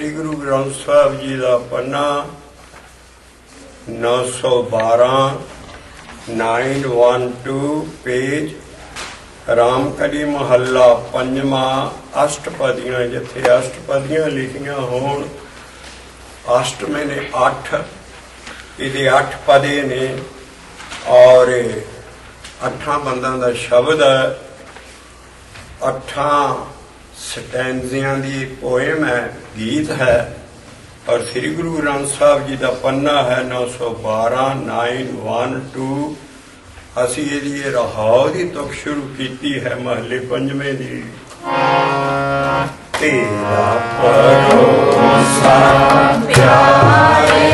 श्री गुरु ग्रंथ साहब जी का पन्ना 912 912 पेज रामकली महला पंजवा अष्टपदियां जिथे अष्टपदियां लिखियां होण अष्टमे ने 8 ये 8 पदे ने और 8 बंदा का शब्द है 8 स्टैंजियां दी पोएम है गीत है और श्री गुरु ग्रंथ साहब जी का पन्ना है 912 912 असी ये रहाव की तुक शुरू की है महले पंजवें दी। तेरा भरोसा प्यारे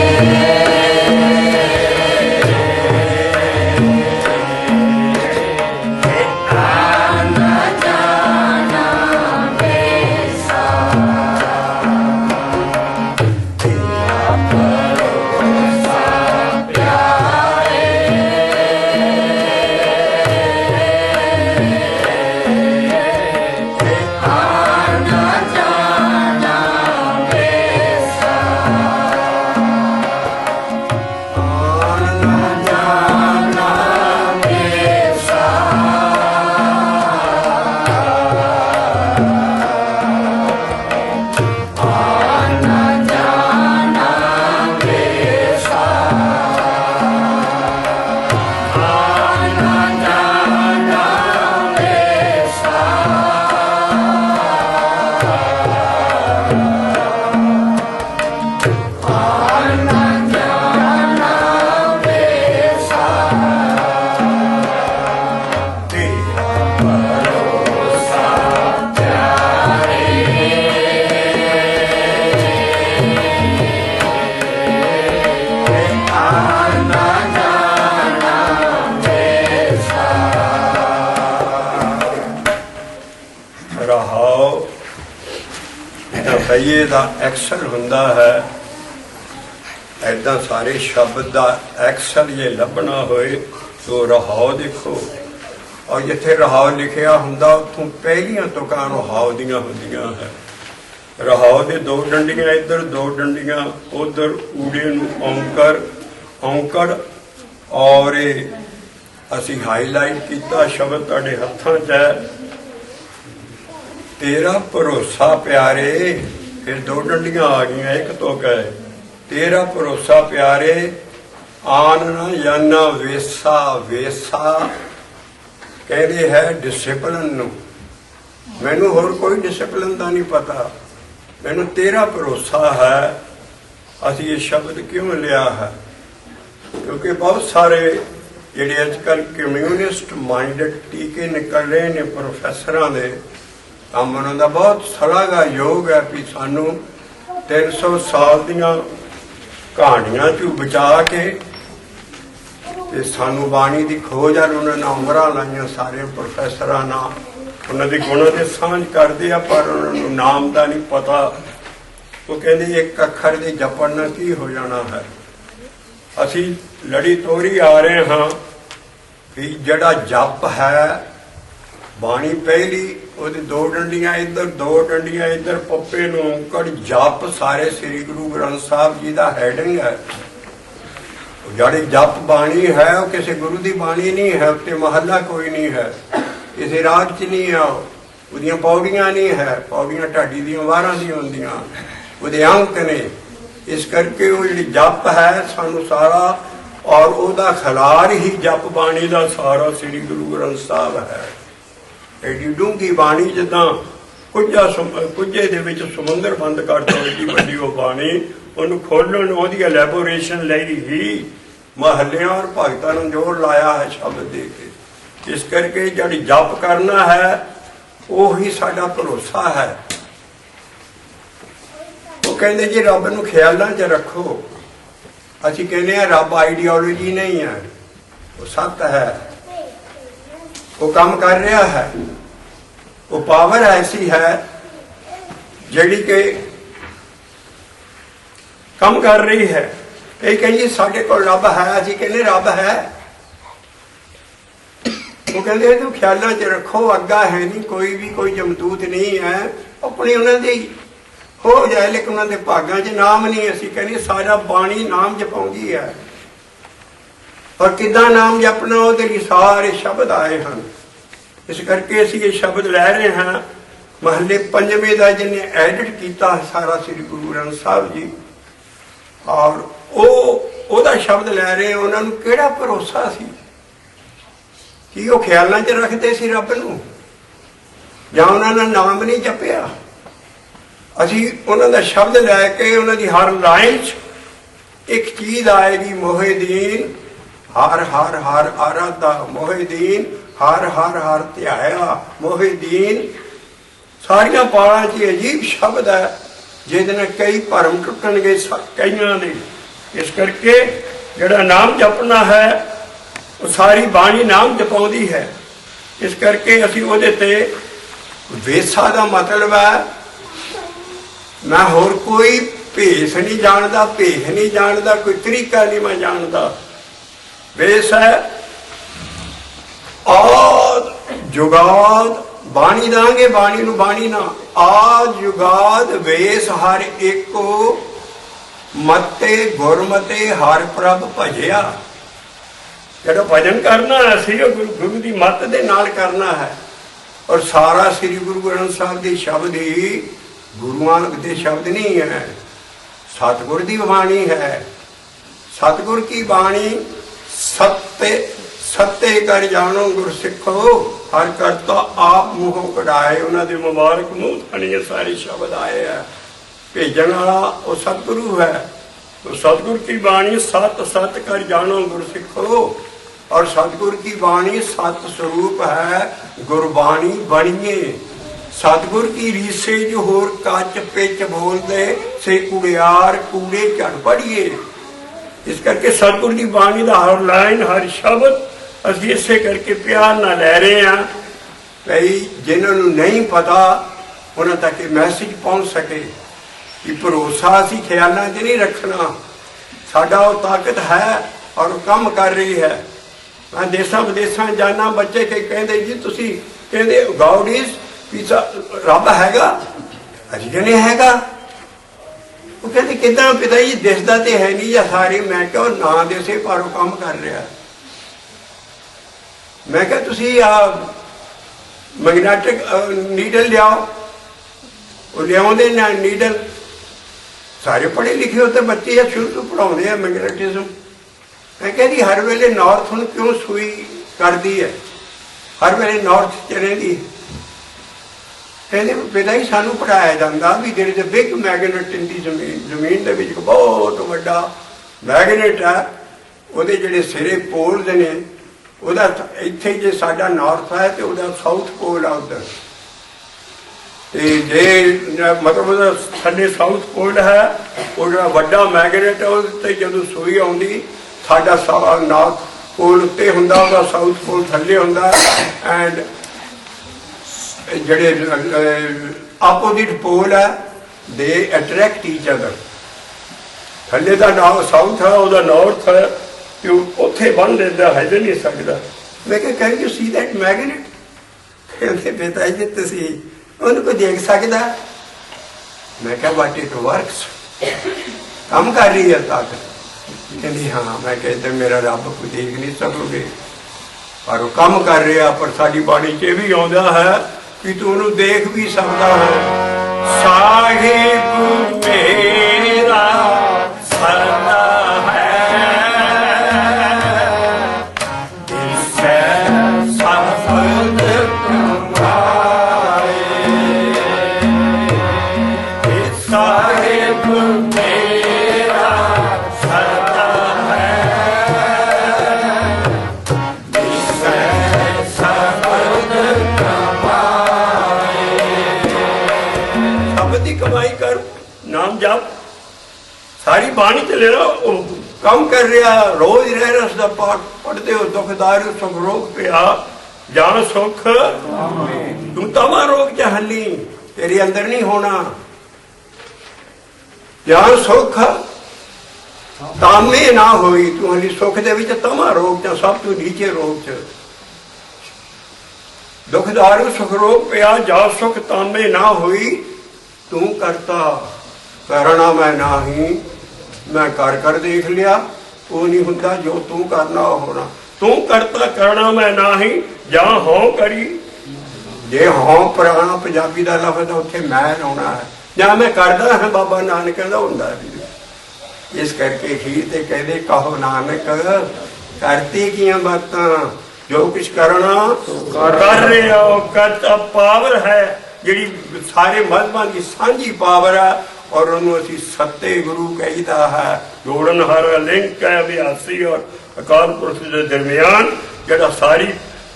कईए का एक्सल हुंदा है ऐदा सारे शब्द का एक्सल जे लभना होए तो रहाव देखो और जिथे रहाव लिखिया हुंदा उतों पहलियां तुकां रहाव दियां हुंदियां है। रहाव दे 2 डंडियां इधर 2 डंडियां उधर ऊड़े नूं औंकर औंकड़ और असी हाईलाइट किया शब्द तुहाडे हत्थां च है। तेरा भरोसा प्यारे फिर 2 डंडियां आ गई एक तो कहे तेरा भरोसा प्यारे आन ना जाना वेसा वेसा कहते है डिसिपलिन नूं मैनू होर कोई डिसिपलिन का नहीं पता मैनू तेरा भरोसा है। असी ये शब्द क्यों लिया है क्योंकि बहुत सारे जिहड़े अजकल कम्यूनिस्ट माइंडेड टीके निकल रहे ने प्रोफैसरां दे काम उन्होंने बहुत सलाहगा योग है कि सानू 300 साल दियां कहानियां चू बचा के सानू बाणी की खोज है उन्होंने उम्र लाइया सारे प्रोफैसर उन्होंने गुणों के सांझ करते हैं पर उन्होंने नाम का नहीं पता वो कहते एक अखर के जपण नाल की हो जाना है। असी लड़ी तोरी आ रहे हाँ कि जड़ा जप है बाणी पहली ਉਹਦੇ 2 ਡੰਡੀਆਂ ਇੱਧਰ 2 ਡੰਡੀਆਂ ਇੱਧਰ ਪੱਪੇ ਨੂੰ ਔਂਕੜ ਜਪ ਸਾਰੇ ਸ੍ਰੀ ਗੁਰੂ ਗ੍ਰੰਥ ਸਾਹਿਬ ਜੀ ਦਾ ਹੈਡਿੰਗ ਹੈ। ਜਿਹੜੀ ਜਪ ਬਾਣੀ ਹੈ ਉਹ ਕਿਸੇ ਗੁਰੂ ਦੀ ਬਾਣੀ ਨਹੀਂ ਹੈ ਉੱਤੇ ਮਹੱਲਾ ਕੋਈ ਨਹੀਂ ਹੈ ਕਿਸੇ ਰਾਗ 'ਚ ਨਹੀਂ ਆ ਉਹਦੀਆਂ ਪੌੜੀਆਂ ਨਹੀਂ ਹੈ ਪੌੜੀਆਂ ਢਾਡੀ ਦੀਆਂ ਵਾਰਾਂ ਦੀਆਂ ਹੁੰਦੀਆਂ ਉਹਦੇ ਅੰਕ ਨੇ ਇਸ ਕਰਕੇ ਉਹ ਜਿਹੜੀ ਜਪ ਹੈ ਸਾਨੂੰ ਸਾਰਾ ਔਰ ਉਹਦਾ ਖਲਾਰ ਹੀ ਜਪ ਬਾਣੀ ਦਾ ਸਾਰਾ ਸ੍ਰੀ ਗੁਰੂ ਗ੍ਰੰਥ ਸਾਹਿਬ ਹੈ। एडी डूंगी बाणी जिदा कुझे समुंदर बंद कर दो एडी वड्डी वो बाणी उन्होंने खोलण ओहदी एलैबोरेशन लई ही महलियां और भगतां नूं जोर लाया है शब्द दे के। इस करके जिहड़ी जप करना है वही साडा भरोसा है। वो कहंदे जी रब नूं ख्यालां च रखो असीं कहने रब आइडियोलॉजी नहीं है वो सत्य है वो काम कर रहा है वो पावर ऐसी है जिहड़ी के काम कर रही है। कई कहिए साढ़े को रब है असीं कहने रब है वो कहते तू ख्यालों च रखो अग्गा है नहीं कोई भी कोई जमदूत नहीं है अपनी उन्होंने ਹੋ ਜਾਏ, ਲੇਕਿਨ ਉਹਨਾਂ ਦੇ ਭਾਗਾਂ 'ਚ ਨਾਮ ਨਹੀਂ। ਅਸੀਂ ਕਹਿੰਦੇ ਸਾਡਾ ਬਾਣੀ ਨਾਮ ਜਪਾਉਂਦੀ ਹੈ, ਔਰ ਕਿੱਦਾਂ ਨਾਮ ਜਪਣਾ ਉਹਦੇ ਲਈ ਸਾਰੇ ਸ਼ਬਦ ਆਏ ਹਨ। ਇਸ ਕਰਕੇ ਅਸੀਂ ਇਹ ਸ਼ਬਦ ਲੈ ਰਹੇ ਹਾਂ ਮਹੱਲੇ ਪੰਜਵੇਂ ਦਾ, ਜਿਹਨੇ ਐਡਿਟ ਕੀਤਾ ਸਾਰਾ ਸ੍ਰੀ ਗੁਰੂ ਗ੍ਰੰਥ ਸਾਹਿਬ ਜੀ, ਔਰ ਉਹਦਾ ਸ਼ਬਦ ਲੈ ਰਹੇ। ਉਹਨਾਂ ਨੂੰ ਕਿਹੜਾ ਭਰੋਸਾ ਸੀ? ਕੀ ਉਹ ਖਿਆਲਾਂ 'ਚ ਰੱਖਦੇ ਸੀ ਰੱਬ ਨੂੰ, ਜਾਂ ਉਹਨਾਂ ਨੇ ਨਾਮ ਨਹੀਂ ਜਪਿਆ? ਅਸੀਂ ਉਹਨਾਂ ਦਾ ਸ਼ਬਦ ਲੈ ਕੇ ਉਹਨਾਂ ਦੀ ਹਰ ਲਾਈਨ 'ਚ ਇੱਕ ਚੀਜ਼ ਆਏਗੀ, ਮੋਹਿਦੀਨ ਹਰ ਹਰ ਹਰ ਆਰਾਧਾ, ਮੋਹਿਦੀਨ ਹਰ ਹਰ ਹਰ ਧਿਆਇਆ, ਮੋਹਿਦੀਨ। ਸਾਰੀਆਂ ਪਾਲਾਂ 'ਚ ਅਜੀਬ ਸ਼ਬਦ ਹੈ ਜਿਹਦੇ ਨਾਲ ਕਈ ਭਰਮ ਟੁੱਟਣਗੇ ਕਈਆਂ ਦੇ। ਇਸ ਕਰਕੇ ਜਿਹੜਾ ਨਾਮ ਜਪਣਾ ਹੈ ਉਹ ਸਾਰੀ ਬਾਣੀ ਨਾਮ ਜਪਾਉਂਦੀ ਹੈ। ਇਸ ਕਰਕੇ ਅਸੀਂ ਉਹਦੇ ਤੇ ਵੇਸਾ ਦਾ ਮਤਲਬ ਹੈ, ਮੈਂ ਹੋਰ ਕੋਈ ਭੇਸ ਨਹੀਂ ਜਾਣਦਾ, ਭੇਸ ਨਹੀਂ ਜਾਣਦਾ, ਕੋਈ ਤਰੀਕਾ ਨਹੀਂ ਮੈਂ ਜਾਣਦਾ। ਵੇਸ ਹੈ ਆਦ ਜੁਗਾਦ, ਬਾਣੀ ਦਾਂਗੇ ਬਾਣੀ ਨੂੰ, ਬਾਣੀ ਨਾ। ਆਦ ਜੁਗਾਦ ਵੇਸ ਹਰ ਏਕੋ, ਮਤੇ ਗੁਰਮਤੇ ਹਰ ਪ੍ਰਭ ਭਜਿਆ। ਜਿਹੜਾ ਭਜਨ ਕਰਨਾ ਹੈ ਅਸੀਂ ਉਹ ਗੁਰੂ ਦੀ ਮੱਤ ਦੇ ਨਾਲ ਕਰਨਾ ਹੈ। ਔਰ ਸਾਰਾ ਸ੍ਰੀ ਗੁਰੂ ਗ੍ਰੰਥ ਸਾਹਿਬ ਦੇ ਸ਼ਬਦ ਹੀ ਗੁਰੂਆਂ ਦੇ ਸ਼ਬਦ ਨਹੀਂ ਹੈ, ਸਤਿਗੁਰ ਦੀ ਬਾਣੀ ਹੈ। ਸਤਿਗੁਰ ਕੀ ਬਾਣੀ ਸੱਤੇ ਕਰ ਜਾਣੋ ਗੁਰ ਸਿੱਖੋ, ਹਰ ਕਰਤਾ ਆਪ ਮੂੰਹੋਂ ਕਢਾਏ। ਉਹਨਾਂ ਦੇ ਮੁਬਾਰਕ ਮੂੰਹ ਥਣੀ ਸਾਰੇ ਸ਼ਬਦ ਆਏ ਹੈ। ਭੇਜਣ ਵਾਲਾ ਉਹ ਸਤਿਗੁਰੂ ਹੈ। तो सतगुर की वाणी सत सत कर जानो गुर सिखो, और सतगुर की वाणी सत स्वरूप है, गुरबाणी बनिए। सतगुर की रीसे जो होर कच पिच बोल दे से कुड़ियार कूड़े झड़ पड़िए। इस करके सतगुर की बाणी का हर लाइन हर शब्द असीं इसे करके प्यार ना लै रहे हैं भाई जिन्होंने नहीं पता उन्होंने तक मैसेज पहुँच सके कि भरोसा असीं ख्यालों च नहीं रखना। साडा वो ताकत है और काम कर रही है। मैं देशा विदेशा जाना, बच्चे कई कहते जी तुसीं कहते गॉड इज पिता रब हैगा, असीं कहने हैगा। वो कहते किदां पिता जी दिसदा ते है नहीं या सारे। मैं क्या ना दिसे पर वो काम कर रहा। मैं क्या तुसीं मैग्नेटिक नीडल लियाओ, वो लियाउंदे ना नीडल। सारे पढ़े लिखे होते बच्चे या शुरू तो पढ़ाते हैं मैग्नेटिज्म। मैं कहती हर वेले नॉर्थ हुण क्यों सुई करती है, हर वेले नॉर्थ च रहिंदी। कहते पिता जी सानू पढ़ाया जाता भी there is a big magnet in the जमीन। जमीन दे विच बहुत वड्डा मैगनेट है, ਉਹਦੇ ਜਿਹੜੇ ਸਿਰੇ ਪੋਲਸ ਨੇ ਉਹਦਾ ਇੱਥੇ ਜੇ ਸਾਡਾ ਨਾਰਥ ਹੈ ਤੇ ਉਹਦਾ ਸਾਊਥ ਪੋਲ ਆ ਉੱਧਰ। ਤੇ ਜੇ ਮਤਲਬ ਉਹਦਾ ਥੱਲੇ ਸਾਊਥ ਪੋਲ ਹੈ, ਉਹ ਜਿਹੜਾ ਵੱਡਾ ਮੈਗਨੇਟ ਹੈ ਉਹਦੇ ਤੇ ਜਦੋਂ ਸੂਈ ਆਉਂਦੀ ਸਾਡਾ ਨਾਰਥ ਪੋਲ ਉੱਤੇ ਹੁੰਦਾ, ਉਹਦਾ ਸਾਊਥ ਪੋਲ ਥੱਲੇ ਹੁੰਦਾ। ਐਂਡ ਜਿਹੜੇ ਆਪੋਜ਼ਿਟ ਪੋਲ ਹੈ ਦੇ ਅਟਰੈਕਟ ਈਚ ਅਦਰ। ਥੱਲੇ ਦਾ ਸਾਊਥ ਹੈ, ਉਹਦਾ ਨਾਰਥ ਹੈ, ਤੇ ਉੱਥੇ ਬੰਨ ਲੈਂਦਾ, ਹਿੱਲ ਨਹੀਂ ਸਕਦਾ। ਮੈਂ ਕਿਹਾ can you C that magnet? ਕਹਿੰਦੇ ਪਿਤਾ ਜੀ ਤੁਸੀਂ ਉਹਨੂੰ ਕੋਈ ਦੇਖ ਸਕਦਾ? मैं क्या बट इट वर्क्स, काम कर रही है ताकत। कहती हाँ। मैं कहते मेरा रब को देख नहीं सकोगे पर वो काम कर रहा। पर साड़ी बाणी च भी आउंदा है कि तू उन्हें देख भी सकता है। साहिब मेरा सदा नाम जाप सारी बाणी च लेना काम कर रहा। रोज रह रहा उसका पाठ पढ़ते हो। दुखदार सुख रोग पिया जान सुख तू तवा रोग च हली तेरे अंदर नहीं होना। जान सुख तामे ना होई तू हली सुख दे विच तवा रोग च सब तू नीचे रोग च। दुखदार सुख रोग पिया जा सुख तामे ना होई तू करता। करना मैं नाही, मैं कर कर देख लिया, वो नहीं होता जो तू करना होना। तू करता करना मैं नाही, जा हों करी। जे हों पुराना पंजाबी का लफ्ज उत्थे मैं लाउणा है, जां मैं करदा है बाबा नानक कहंदा हुंदा भी। इस करके हीर ते कहदे कहो नानक करती कियां बातां, जो कुछ करना कर रहे हो। करता पावर है जिहड़ी सारे मजहबां की सांझी पावर है, और उन्होंने असीं सत्ते गुरु कहीदा है। जोड़न हारा लिंक है अभियासी और अकाल पुरख के दरमियान, जिहड़ा सारी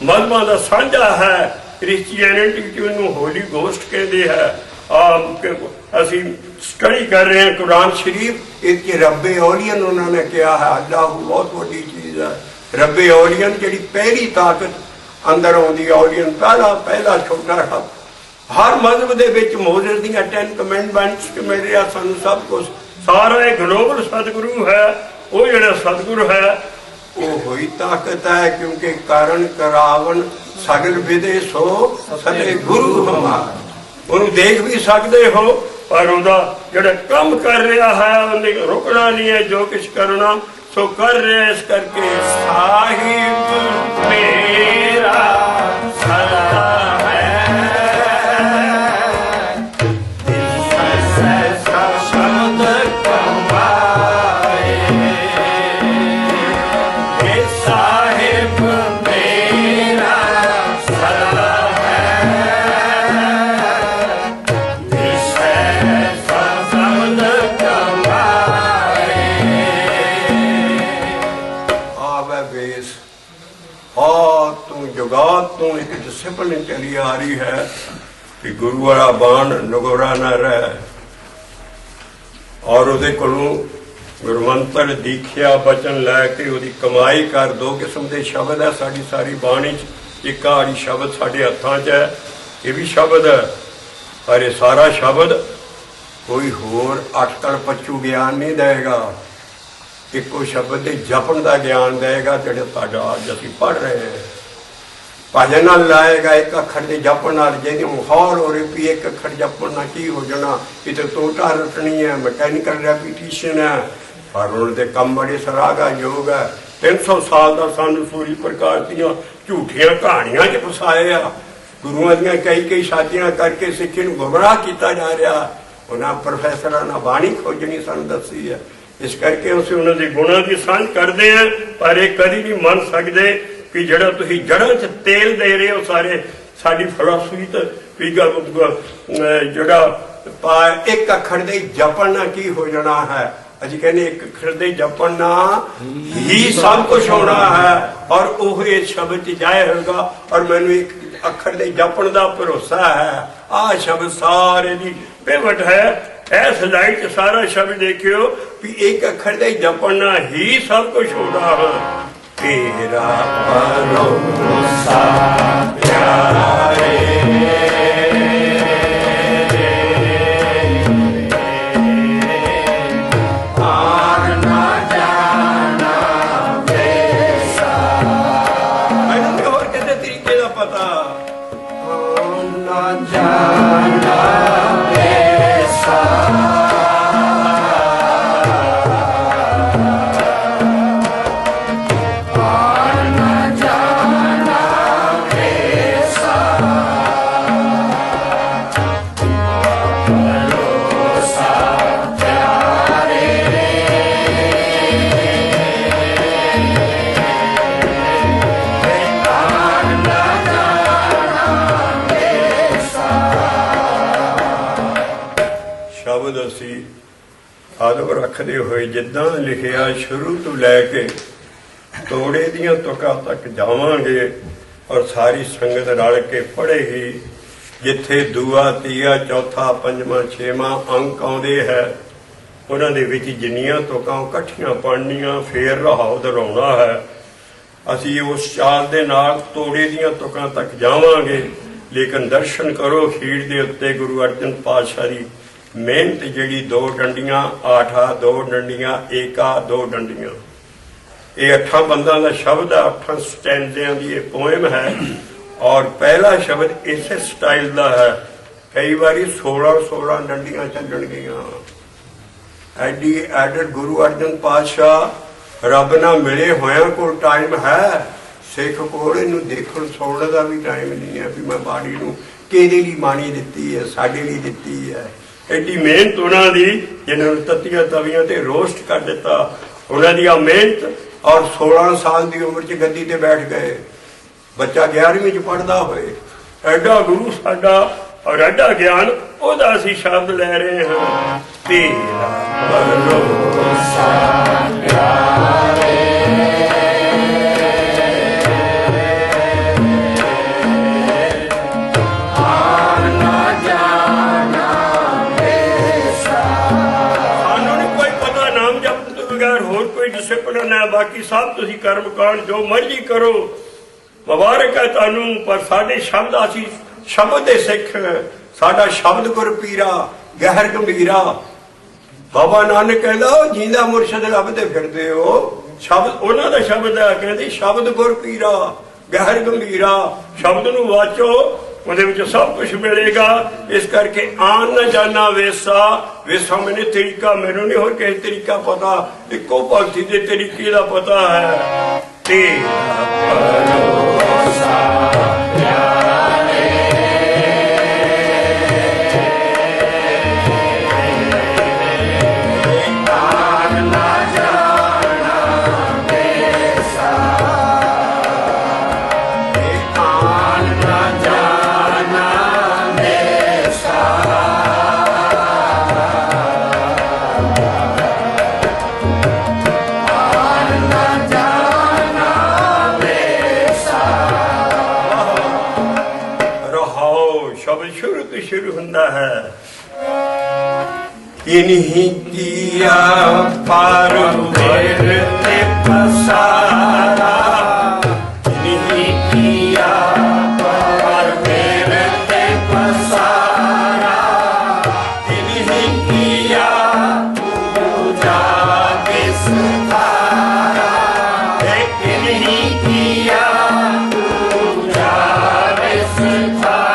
मजहबां दा सांझा है। क्रिश्चियनिटी नूं होली गोस्ट कहते हैं। असीं स्टडी कर रहे हैं कुरान शरीफ, इस रब्बे औलियन उन्होंने कहा है। अल्लाह बहुत बड़ी चीज़ है। रब्बे औलियन जिहड़ी पहली ताकत अंदर आउंदी, औलियन पहला छोटा रब। हर मजहब दे विच मोजेस दीयां 10 कमेंडमेंट्स मिल रहा सानू सब कुछ। सारा एक ग्लोबल सतगुरु है। वो जिहड़ा सतगुरु है वो होई ताकत है, क्योंकि कारण करावन सगल विदे सो सदे गुरु हमारा। ਉਹਨੂੰ देख भी सकते हो, पर ਉਹਦਾ ਜਿਹੜਾ ਕੰਮ कर रहा है उन्हें रुकना नहीं है। जो कुछ करना सो कर रहे, इस करके साहिब मेरा सदा है, शब्द कमाए। साहिब मेरा सदा जुगात तो एक डिसिप्लिन चली आ रही है कि गुरु वाला बाण नगोरा न रहे। और उहदे कोलों गुरमंत्र दीखिया बचन लैके उहदी कमाई कर। दो किस्म के शब्द है साड़ी सारी बाणी च। एक आड़ी शब्द साढ़े हत्थां च है, ये भी शब्द है, पर ये सारा शब्द कोई होर अटकल पच्चू ज्ञान नहीं देगा। इको शब्द के जपन का ज्ञान देगा, जिहड़ा साडा अज असीं पढ़ रहे हैं। भजन नाल लाएगा एक अखर के जपन नाल, जिहदी माहौल हो रही भी एक अखर जपन नाल की हो जाना। इधर टोटा रटनी है, मैकेनिकल रेपीटिशन है, पर उन्होंने कम बड़े सरागा योग है। 300 साल का सानू सूर्य प्रकाश दियां झूठियां कहानियां च फसाए आ। गुरुआं दियां कई शादियां करके सिक्खी नूं गुमराह किया जा रहा। उन्होंने प्रोफैसर ने बाणी खोजनी सानू दसी है। इस करके असीं उन्हां दे गुणां दी सांझ करदे हैं, पर यह कदी नहीं मन सकते कि जड़ा तुसीं जड़ां च तेल दे रहे हो। सारे साडी फिलासफी तो जड़ा एक अखर दे जपन नाल की हो जाना है। असीं कहने एक अखर दे जपन नाल ही सब कुछ होना है, और वो इस शब्द च जाए होगा। और मैनूं एक अखर दे जपन का भरोसा है। आ शब्द सारे दी पिवट है। इस लाइट च सारा शब्द देखियो भी एक अखर दे जपन नाल ही सब कुछ होना है। तेरा भरोसा प्यारे, आना जाना वैसा। मैंने तो और किसी तरीके का पता। आना जाना वैसा, आदब रखते हुए जिदा लिखिया शुरू तो लैके तोड़े दियां तुकां तक जावांगे, और सारी संगत रल के पढ़ेगी। जिथे दूआ तीआ चौथा पंजवां छेवां अंक आउंदे है, उन्हां दे विच जिन्नियां तुकां इकट्ठियां पढ़नियां, फेर रहाओ दोहराउणा है। असीं उस चाल दे नाल तोड़े दियां तुकां तक जावांगे। लेकिन दर्शन करो खीड़ दे उत्ते गुरु अर्जन पातशाह दी मेहनत जिहड़ी 2 डंडियां आठा 2 डंडियां एका 2 डंडियां, ये 8 बंदा का शब्द है। 8 स्टैंडियां की ये पोएम है, और पहला शब्द इस स्टाइल का है। कई बारी 16 डंडियां चलन गईयां, ਐਡੀ ਐਡਡ ਗੁਰੂ ਅਰਜਨ ਪਾਤਸ਼ਾਹ ਰੱਬ ਨਾਲ ਮਿਲੇ ਹੋਇਆਂ ਕੋਲ ਟਾਈਮ ਹੈ, ਸਿੱਖ ਕੋਲ ਇਹਨੂੰ ਦੇਖਣ ਸੁਣਨ ਦਾ ਵੀ ਟਾਈਮ ਨਹੀਂ ਹੈ ਵੀ ਮੈਂ ਬਾਣੀ ਨੂੰ ਕਿਹਦੇ ਲਈ ਬਾਣੀ ਦਿੱਤੀ ਹੈ, ਸਾਡੇ ਲਈ ਦਿੱਤੀ ਹੈ। ਐਡੀ ਮਿਹਨਤ ਉਹਨਾਂ ਦੀ, ਜਿਨ੍ਹਾਂ ਨੂੰ ਤੱਤੀਆਂ ਤਵੀਆਂ ਤੇ ਰੋਸਟ ਕਰ ਦਿੱਤਾ, ਉਹਨਾਂ ਦੀ ਆ ਮਿਹਨਤ, ਔਰ 16 ਸਾਲ ਦੀ ਉਮਰ 'ਚ ਗੱਦੀ ਤੇ ਬੈਠ ਗਏ। ਬੱਚਾ 11ਵੀਂ 'ਚ ਪੜ੍ਹਦਾ ਹੋਏ। ਐਡਾ ਗੁਰੂ ਸਾਡਾ ਔਰ ਐਡਾ ਗਿਆਨ, ਉਹਦਾ ਅਸੀਂ ਸ਼ਬਦ ਲੈ ਰਹੇ ਹਾਂ। ਤੇਰਾ ਭਰੋਸਾ ਪਿਆਰੇ, ਆਨ ਨਾ ਜਾਣਾ ਵੇਸਾ। ਸਾਨੂੰ ਨਹੀਂ ਕੋਈ ਪਤਾ ਨਾਮ ਜਪਣ ਤੋਂ ਬਗੈਰ ਹੋਰ ਕੋਈ ਡਿਸਿਪਲਿਨ ਹੈ। ਬਾਕੀ ਸਭ ਤੁਸੀਂ ਕਰਮ ਕਾਂਡ ਜੋ ਮਰਜ਼ੀ ਕਰੋ, ਮੁਬਾਰਕ ਹੈ ਤੁਹਾਨੂੰ। ਪਰ ਸਾਡੇ ਸ਼ਬਦ, ਅਸੀਂ ਸ਼ਬਦ ਦੇ ਸਿੱਖ, ਸਾਡਾ ਸ਼ਬਦ ਗੁਰ ਪੀਰਾ ਗਹਿਰ ਗੰਭੀਰਾ। ਬਾਬਾ ਨਾਨਕ ਕਹਿੰਦਾ ਜਿੰਦਾ ਮੁਰਸ਼ਦ ਲੱਭਦੇ ਫਿਰਦੇ ਹੋ, ਸ਼ਬਦ ਉਹਨਾਂ ਦਾ ਸ਼ਬਦ ਹੈ। ਕਹਿੰਦੇ ਸ਼ਬਦ ਗੁਰ ਪੀਰਾ ਗਹਿਰ ਗੰਭੀਰਾ। ਸ਼ਬਦ ਨੂੰ ਵਾਚੋ, ਉਹਦੇ ਵਿੱਚ ਸਭ ਕੁਝ ਮਿਲੇਗਾ। ਇਸ ਕਰਕੇ ਆਨ ਨਾ ਜਾਣਾ ਵੇਸਾ। ਵੇਸਾ ਮੈਨੂੰ ਤਰੀਕਾ, ਮੈਨੂੰ ਨਹੀਂ ਹੋਰ ਕਿਸੇ ਤਰੀਕਾ ਪਤਾ, ਇੱਕੋ ਭਗਤੀ ਦੇ ਤਰੀਕੇ ਦਾ ਪਤਾ ਹੈ। ਤੇਰਾ ਭਰੋਸਾ शुरू होता है। इन्हीं किया पार ते पसारा, इन्हीं किया पार ते पसारा, इन्हीं किया पूजा विस्तारा, इन्हीं किया पूजा विस्तारा।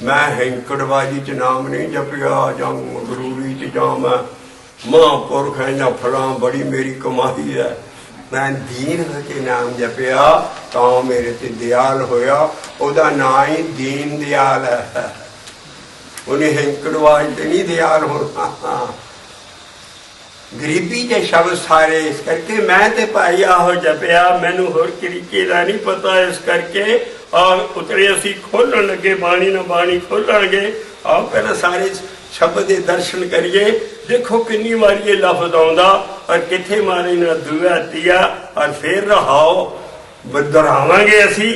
मैं हैंकड़बाजी च नाम नहीं जपिया, जां गुरूरी च जां मैं महापुरख है जां फलां बड़ी मेरी कमाई है। मैं दीन के नाम जपिया तो मेरे ते दयाल होया। ओदा नाम ही दीन दयाल है। उन्हें हैंकड़बाज ते नहीं दयाल होना। गरीबी के शब्द सारे, इस करके मैं ते भाई आहो जपिया, मैनू होर तरीके का नहीं पता। इस करके और उतरे असी खोलन लगे बाणी ना बाणी खोलांगे। आओ पहले सारे शब्द के दर्शन करिए। देखो कितनी बार ये लफ्ज आउंदा और किथे मारे ना दुआ तिया और फिर रहाओ दोहरावांगे। असी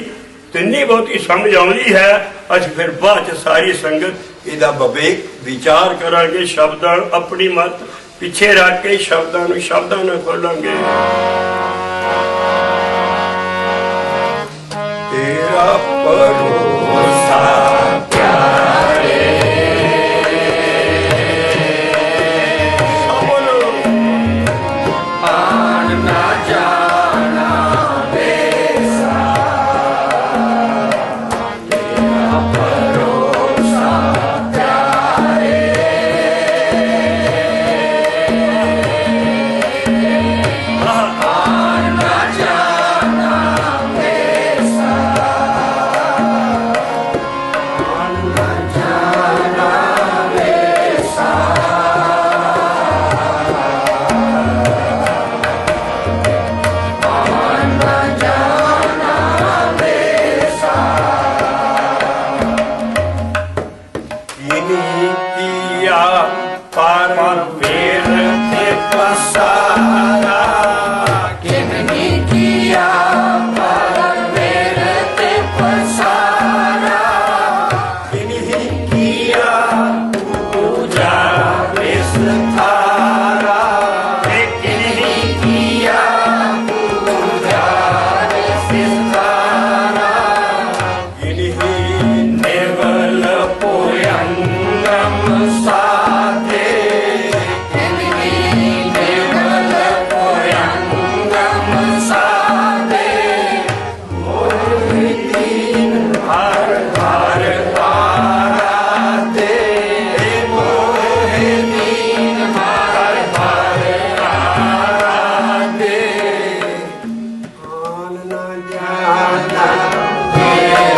तिन्नी बहुती समझ आउंदी है। अस फिर बाद सारी संगत इहदा विवेक विचार करांगे। शब्दां अपनी मत पिछे रख के शब्दां नूं खोलांगे। तेरा भरोसा प्यारे, आन ना जाना वेसा। तेरा भरोसा प्यारे, आन ना जाना वेसा। किन्हीं किया पर वेर ते पसारा, किन्हीं किया पर वेर ते पसारा, किन्हीं किया पूजा विस्तारा, किन्हीं किया पूजा विस्तारा, किन्हीं नेवल पोयंगम साधे, किन्हीं नेवल पोयंगम साधे, मोहि दीन हर हर आराधे, मोहि दीन हर हर आराधे। आन न जाना तेरा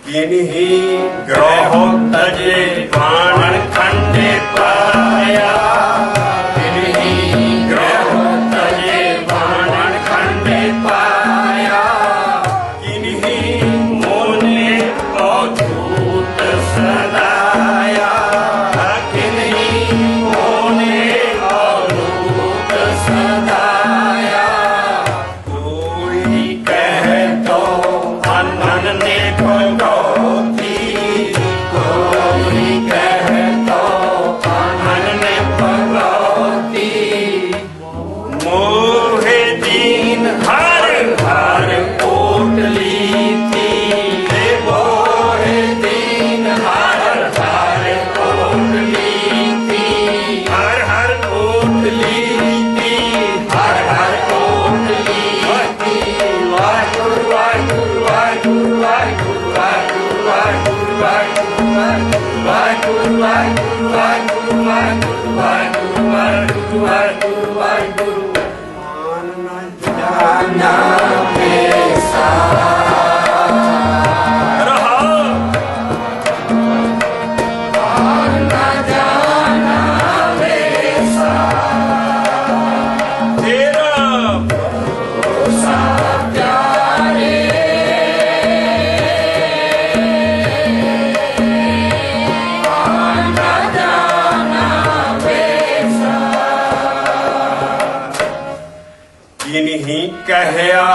किन्हीं ग्रह तजे बाण खंडे पाया, किन्हीं ग्रह तजे बाण खंडे पाया, किन्हीं मोने अद्भुत सदाया, किन्हीं मोने अद्भुत सदाया, कोई कह तो मन ने भगवती, कोई कह तो मन ने भगवती, मोहे दीन हर हर कोटली थी, मोहे दीन हर हर कोटली थी, हर हर कोटली थी, हर हर कोटली थी। वाहिगुरु वाहिगुरु वाहिगुरु वाहिगुरु वाहिगुरु वाहिगुरु वाहिगुरु वाहिगुरु वाहिगुरु वाहिगुरु वाहिगुरु वाहिगुरु वाहिगुरु वाहिगुरु। आन न जाना रहा तेरा किन्हीं कहया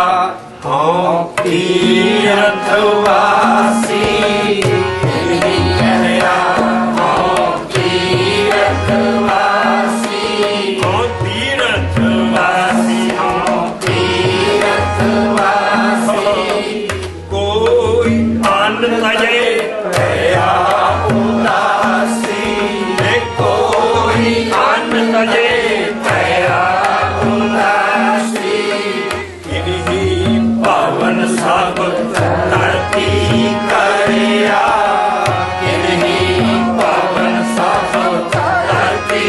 हाँ तीर्थवासी, किन्हीं कहया हाँ तीर्थवासी, हाँ तीर्थवासी हाँ तीर्थवासी, कोई अन्न तजे भया उदासी, कोई अन्न तजे भया उदासी, किन्हीं पवन सब धरती करिया, किन्हीं पवन सब धरती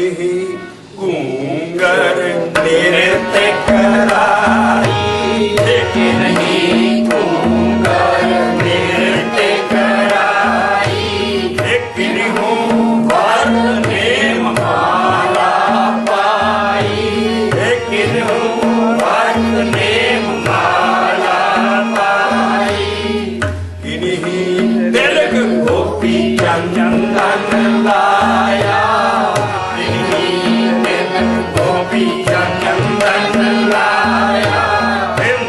किन्ही घूंगर नृत्य कराई किन्ही घूंगर नृत्य कराई किन्हू भर नेम माला पाई किन्हू भर नेम माला पाई किन्ही तिलक गोपी चंदन लाया गोपी चंदन लाया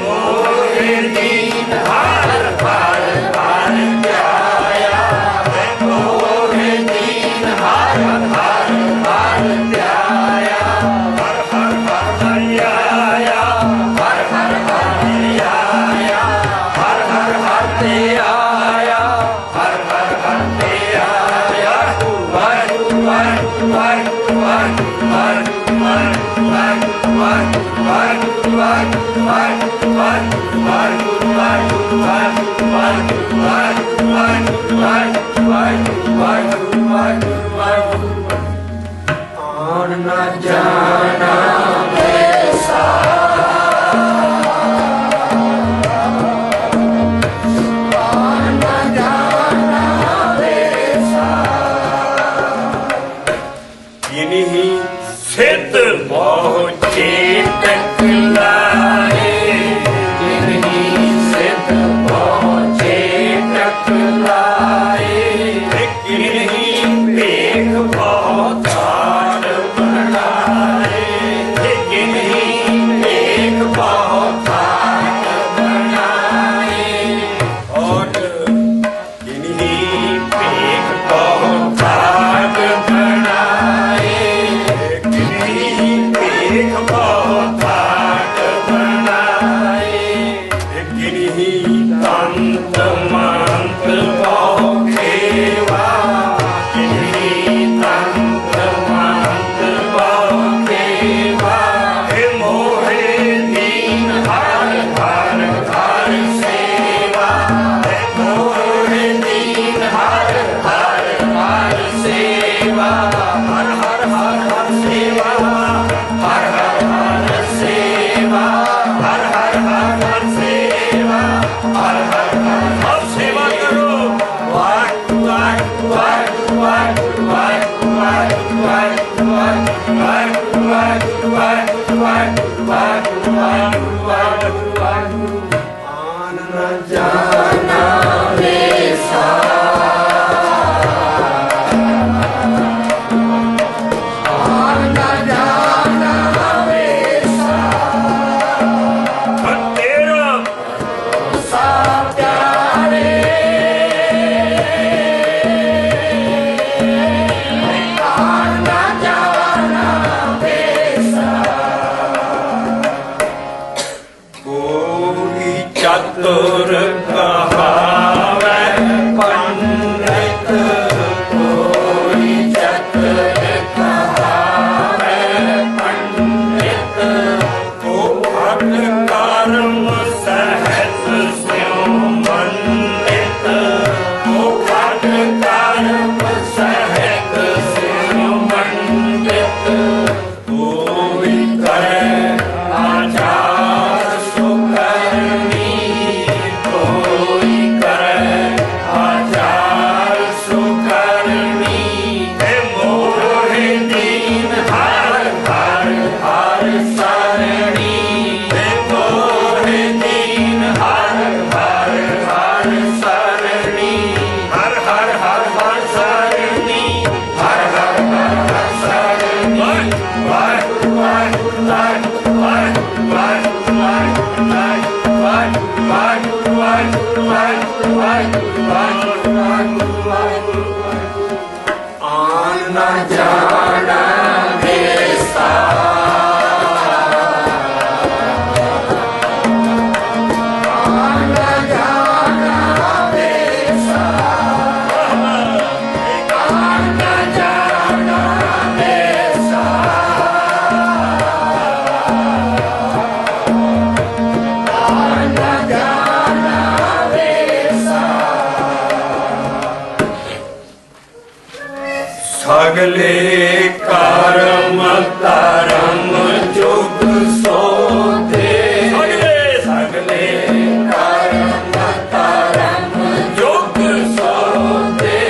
मोरे दीन हार हार हार प्याया मोरे दीन हार हार हार प्याया हर हर हर आया हर हर हर आया हर हर हर ते आया हर हर हर ते आया वाहिगुरू वाहिगुरू वाहिगुरू वाहिगुरू वाहिगुरू वाहिगुरू वाहिगुरू वाहिगुरू वाहिगुरू वाहिगुरू वाहिगुरू वाहिगुरू वाहिगुरू वाहिगुरू वाहिगुरू वाहिगुरू वाहिगुरू वाहिगुरू आन न जाना वैसा आन न जाना वैसा किन्ही सिद्ध बहुत चेतक लाए किन्ही सिद्ध बहुत चेतक लाए किन्ही पेख बहुत हार बनाए किन्ही पेख बहुत हार बनाए और किन्ही पेख बहुत हार बनाए किन्ही पेख बहुत हार बनाए किन्ही तंत मंत्र बहु खेवा किन्ही तंत्र मंत्र बहु खेवा हे मोहे दीन हर हर हर सेवा हे मोहे दीन हर हर हर सेवा हर हर हर हर सेवा हर हर हर सेवा हर हर हर हर सेवा हर हर हर सेवा करो वाहिगुरू वाहिगुरू वाहिगुरू वाहिगुरू वाहिगुरू वाहिगुरू वाहिगुरू वाहिगुरू वाहिगुरू वाहिगुरू वाहिगुरू वाहिगुरू वाहिगुरू आन न जाना वैसा आन जाना वैसा तेरा सा प्यारे आन जाना वैसा कोई चतुर कहावै पंडित कोई चतुर कहावै पंडित को भट कर्म सहज स्यों मंडित को भट कर्म सहज स्यों मंडित कोई करे आचार सुकरनी कोई करे आचार सुकरनी हे मोहे दीन हर हर हर सरणी हे मोहे दीन हर हर हर सरणी हर हर हर हर सरणी हर हर हर हर सरणी वाहिगुरू वाहिगुरू वाहिगुरू वाहिगुरू वाहिगुरू वाहिगुरू वाहिगुरू वाहिगुरू वाहिगुरू वाहिगुरू वाहिगुरू वाहिगुरू वाहिगुरू आन न जाना वैसा आन न जाना वैसा आन न जाना वैसा आन न जाना वैसा सगल ਸਗਲੇ ਕਰਮ ਧਰਮ ਜੁਗ ਸੋਧੇ ਸਗਲੇ ਕਰਮ ਧਰਮ ਜੁਗ ਸੋਧੇ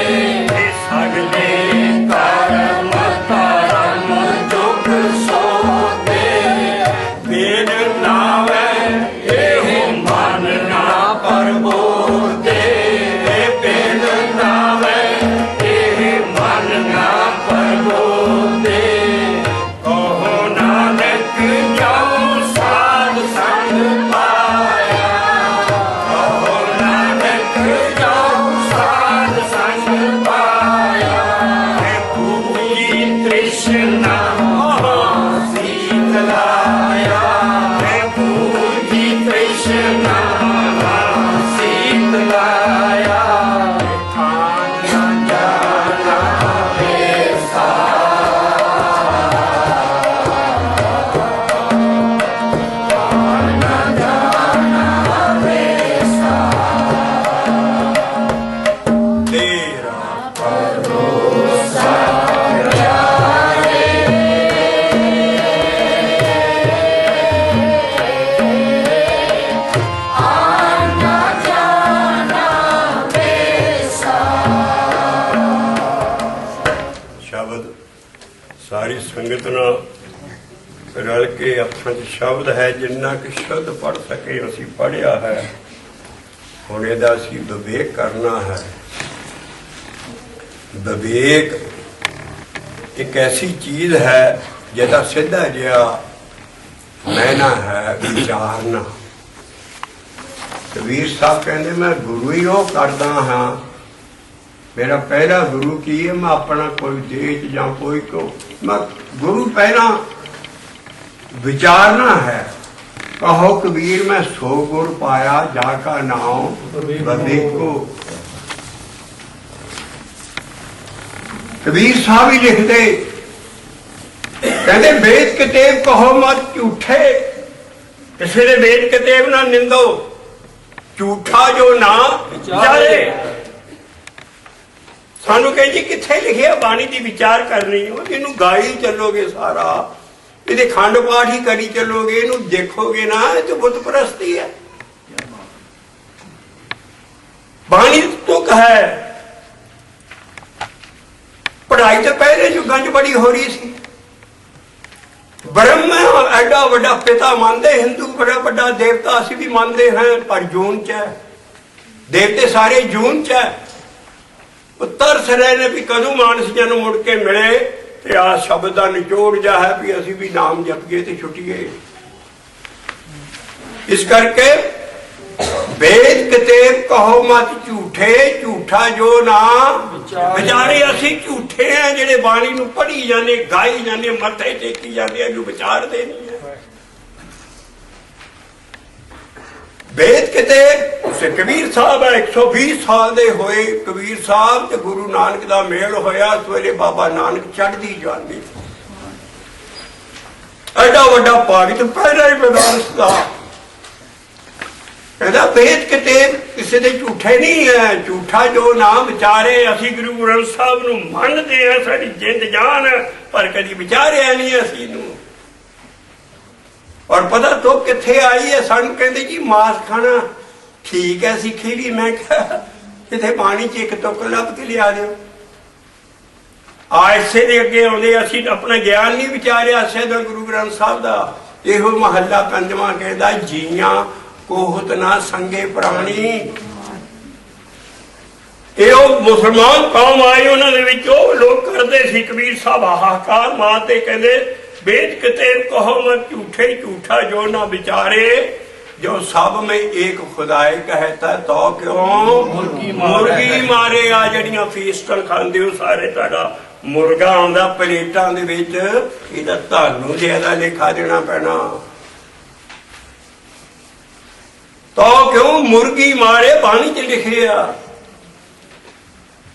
ਸਗਲੇ ਕਰਮ ਧਰਮ ਜੁਗ ਸੋਧੇ ਬਿਨ ਨਾਵੇ ਇਹੋ ਮਨ ਨਾ ਪਰਬੋਧੇ ਬਿਨ ਨਾਵੇ ਇਹ ਮਨ ਨਾ ਪਰਬੋਧੇ ਕਹੋ ਨਾਨਕ ਜਾਉ ਸਾਧ ਸੰਗ ਪਾਇਆ ਕਹੋ ਨਾਨਕ ਜਾਉ ਸਾਧ ਸੰਗ ਪਾਇਆ ਹੈ ਪੂਰੀ ਤ੍ਰਿਸ਼ਨਾ ਸੀਤਲਾਇਆ ਹੈ ਪੂਰੀ ਤ੍ਰਿਸ਼ਨਾ ਸੀਤਲਾਇਆ ਖਾਨ ਨਾ ਜਾਣਾ ਵੇਸਾ ਤੇਰਾ ਸ਼ਬਦ ਸਾਰੀ ਸੰਗਤ ਨਾਲ ਰਲ ਕੇ ਅੱਖਾਂ 'ਚ ਸ਼ਬਦ ਹੈ ਜਿੰਨਾ ਕਿ ਸ਼ੁੱਧ ਪੜ੍ਹ ਸਕੇ ਅਸੀਂ ਪੜ੍ਹਿਆ ਹੈ ਹੁਣ ਇਹਦਾ ਅਸੀਂ ਵਿਵੇਕ ਕਰਨਾ ਹੈ ਵਿਵੇਕ ਇੱਕ ਐਸੀ ਚੀਜ਼ ਹੈ ਜਿਹਦਾ ਸਿੱਧਾ ਜਿਹਾ ਮੈਨਾ ਹੈ ਵਿਚਾਰਨਾ ਕਬੀਰ ਸਾਹਿਬ ਕਹਿੰਦੇ ਮੈਂ ਗੁਰੂ ਹੀ ਉਹ ਕਰਦਾ ਹਾਂ ਮੇਰਾ ਪਹਿਲਾ ਗੁਰੂ ਕੀ ਹੈ ਮੈਂ ਆਪਣਾ ਕੋਈ ਦੇਸ਼ ਜਾਂ ਕੋਈ ਕੋ ਮੈਂ ਗੁਰੂ ਪਹਿਲਾਂ ਵਿਚਾਰਨਾ ਹੈ ਕਹੋ ਕਬੀਰ ਮੈਂ ਸੋ ਗੁਰ ਪਾਇਆ ਜਾ ਕਾ ਨਾਮ ਵਿਵੇਕੋ ਕਬੀਰ ਸਾਹਿਬ ਹੀ ਲਿਖਦੇ ਕਹਿੰਦੇ ਵੇਦ ਕਿਤੇਬ ਕਹੋ ਮਤ ਝੂਠੇ ਕਿਸੇ ਦੇ ਵੇਦ ਕਿਤੇਬ ਨਾ ਨਿੰਦੋ ਝੂਠਾ ਜੋ ਨਾ ਵਿਚਾਰੇ ਸਾਨੂੰ ਕਹਿੰਦੇ ਕਿੱਥੇ ਲਿਖਿਆ ਬਾਣੀ ਦੀ ਵਿਚਾਰ ਕਰਨੀ ਹੋ ਇਹਨੂੰ ਗਾਈ ਚੱਲੋਗੇ ਸਾਰਾ ਇਹਦੇ ਖੰਡ ਪਾਠ ਹੀ ਕਰੀ ਚੱਲੋਗੇ ਇਹਨੂੰ ਦੇਖੋਗੇ ਨਾ ਇਹ ਤਾਂ ਬੁੱਤ ਪ੍ਰਸਤੀ ਹੈ ਬਾਣੀ ਤੁਕ ਹੈ ਪੜ੍ਹਾਈ ਤਾਂ ਪਹਿਲੇ ਯੁੱਗਾਂ 'ਚ ਬੜੀ ਹੋ ਰਹੀ ਸੀ ਬ੍ਰਹਮ ਐਡਾ ਵੱਡਾ ਪਿਤਾ ਮੰਨਦੇ ਹਿੰਦੂ ਬੜਾ ਵੱਡਾ ਦੇਵਤਾ ਅਸੀਂ ਵੀ ਮੰਨਦੇ ਹਾਂ ਪਰ ਜੂਨ 'ਚ ਹੈ ਦੇਵਤੇ ਸਾਰੇ ਜੂਨ 'ਚ ਹੈ ਤਰਸ ਰਹੇ ਨੇ ਵੀ ਕਦੋਂ ਮਾਨਸ ਜਨ ਮੁੜ ਕੇ ਮਿਲੇ ਤੇ ਆ ਸ਼ਬਦ ਦਾ ਨਿਚੋੜ ਜਾ ਹੈ ਵੀ ਅਸੀਂ ਵੀ ਨਾਮ ਜਪੀਏ ਤੇ ਛੁੱਟੀਏ ਇਸ ਕਰਕੇ ਵੇਦ ਕਿਤੇਬ ਕਹੋ ਮਤ ਝੂਠੇ ਝੂਠਾ ਜੋ ਨਾ ਵਿਚਾਰੇ ਅਸੀਂ ਝੂਠੇ ਆ ਜਿਹੜੇ ਬਾਣੀ ਨੂੰ ਪੜ੍ਹੀ ਜਾਂਦੇ ਗਾਈ ਜਾਂਦੇ ਮੱਥੇ ਟੇਕੀ ਜਾਂਦੇ ਜੋ ਵਿਚਾਰਦੇ ਨਹੀਂ ਹੈ ਵੇਦ ਕਿਤੇਬ ਉਸੇ ਕਬੀਰ ਸਾਹਿਬ 120 ਸਾਲ ਦੇ ਹੋਏ ਕਬੀਰ ਸਾਹਿਬ ਤੇ ਗੁਰੂ ਨਾਨਕ ਦਾ ਮੇਲ ਹੋਇਆ ਸਵੇਰੇ ਬਾਬਾ ਨਾਨਕ ਚੜ੍ਹਦੀ ਜਾਂਦੀ ਐਡਾ ਵੱਡਾ ਭਗਤ ਪਹਿਲਾ ਹੀ ਬਨਾਰਸ ਦਾ ਕਹਿੰਦਾ ਵੇਦ ਕਿਤੇਬ ਕਿਸੇ ਦੇ ਝੂਠੇ ਨਹੀਂ ਹੈ ਝੂਠਾ ਜੋ ਨਾ ਵਿਚਾਰੇ ਅਸੀਂ ਗੁਰੂ ਗ੍ਰੰਥ ਸਾਹਿਬ ਨੂੰ ਮੰਨਦੇ ਹਾਂ ਸਾਡੀ ਜਿੰਦ ਜਾਨ ਪਰ ਕਦੀ ਵਿਚਾਰਿਆ ਨਹੀਂ ਅਸੀਂ ਨੂੰ ਔਰ ਪਤਾ ਤੋਂ ਕਿੱਥੇ ਆਈ ਹੈ ਸਾਨੂੰ ਕਹਿੰਦੇ ਜੀ ਮਾਸ ਖਾਣਾ ਠੀਕ ਹੈ ਸਿੱਖੀ ਵੀ ਮੈਂ ਕਿਹਾ ਕਿਤੇ ਪਾਣੀ 'ਚ ਇੱਕ ਟੁੱਕ ਲੱਭ ਕੇ ਲਿਆ ਦਿਓ ਆਇਸੇ ਦੇ ਅੱਗੇ ਆਉਂਦੇ ਅਸੀਂ ਆਪਣਾ ਗਿਆਨ ਨਹੀਂ ਵਿਚਾਰਿਆ ਸਹਿਦਾ ਗੁਰੂ ਗ੍ਰੰਥ ਸਾਹਿਬ ਦਾ ਇਹੋ ਮਹੱਲਾ ਪੰਜਵਾਂ ਕਹਿੰਦਾ ਜੀਆਂ ਕੋਹਤ ਨਾ ਸੰਗੇ ਪ੍ਰਾਣੀ ਇਹ ਉਹ ਮੁਸਲਮਾਨ ਕੌਮ ਆਏ ਉਹਨਾਂ ਦੇ ਵਿੱਚ ਉਹ ਲੋਕ ਕਰਦੇ ਸੀ ਕਬੀਰ ਸਾਹਿਬ ਹਾਹਾਕਾਰ ਮਾਂ ਤੇ ਕਹਿੰਦੇ वेद कितेब कहो मत झूठे झूठा जो ना विचारे जो सब में एक खुदाए कहता तो क्यों मुर्गी मारे आ जड़ियां फीसटन खांदे हो सारे तुहाडा मुर्गा आंदा प्लेटां दे विच इहदा तुहानू ज्यादा लेखा देना पैना तो क्यों मुर्गी मारे बाणी च लिखे आ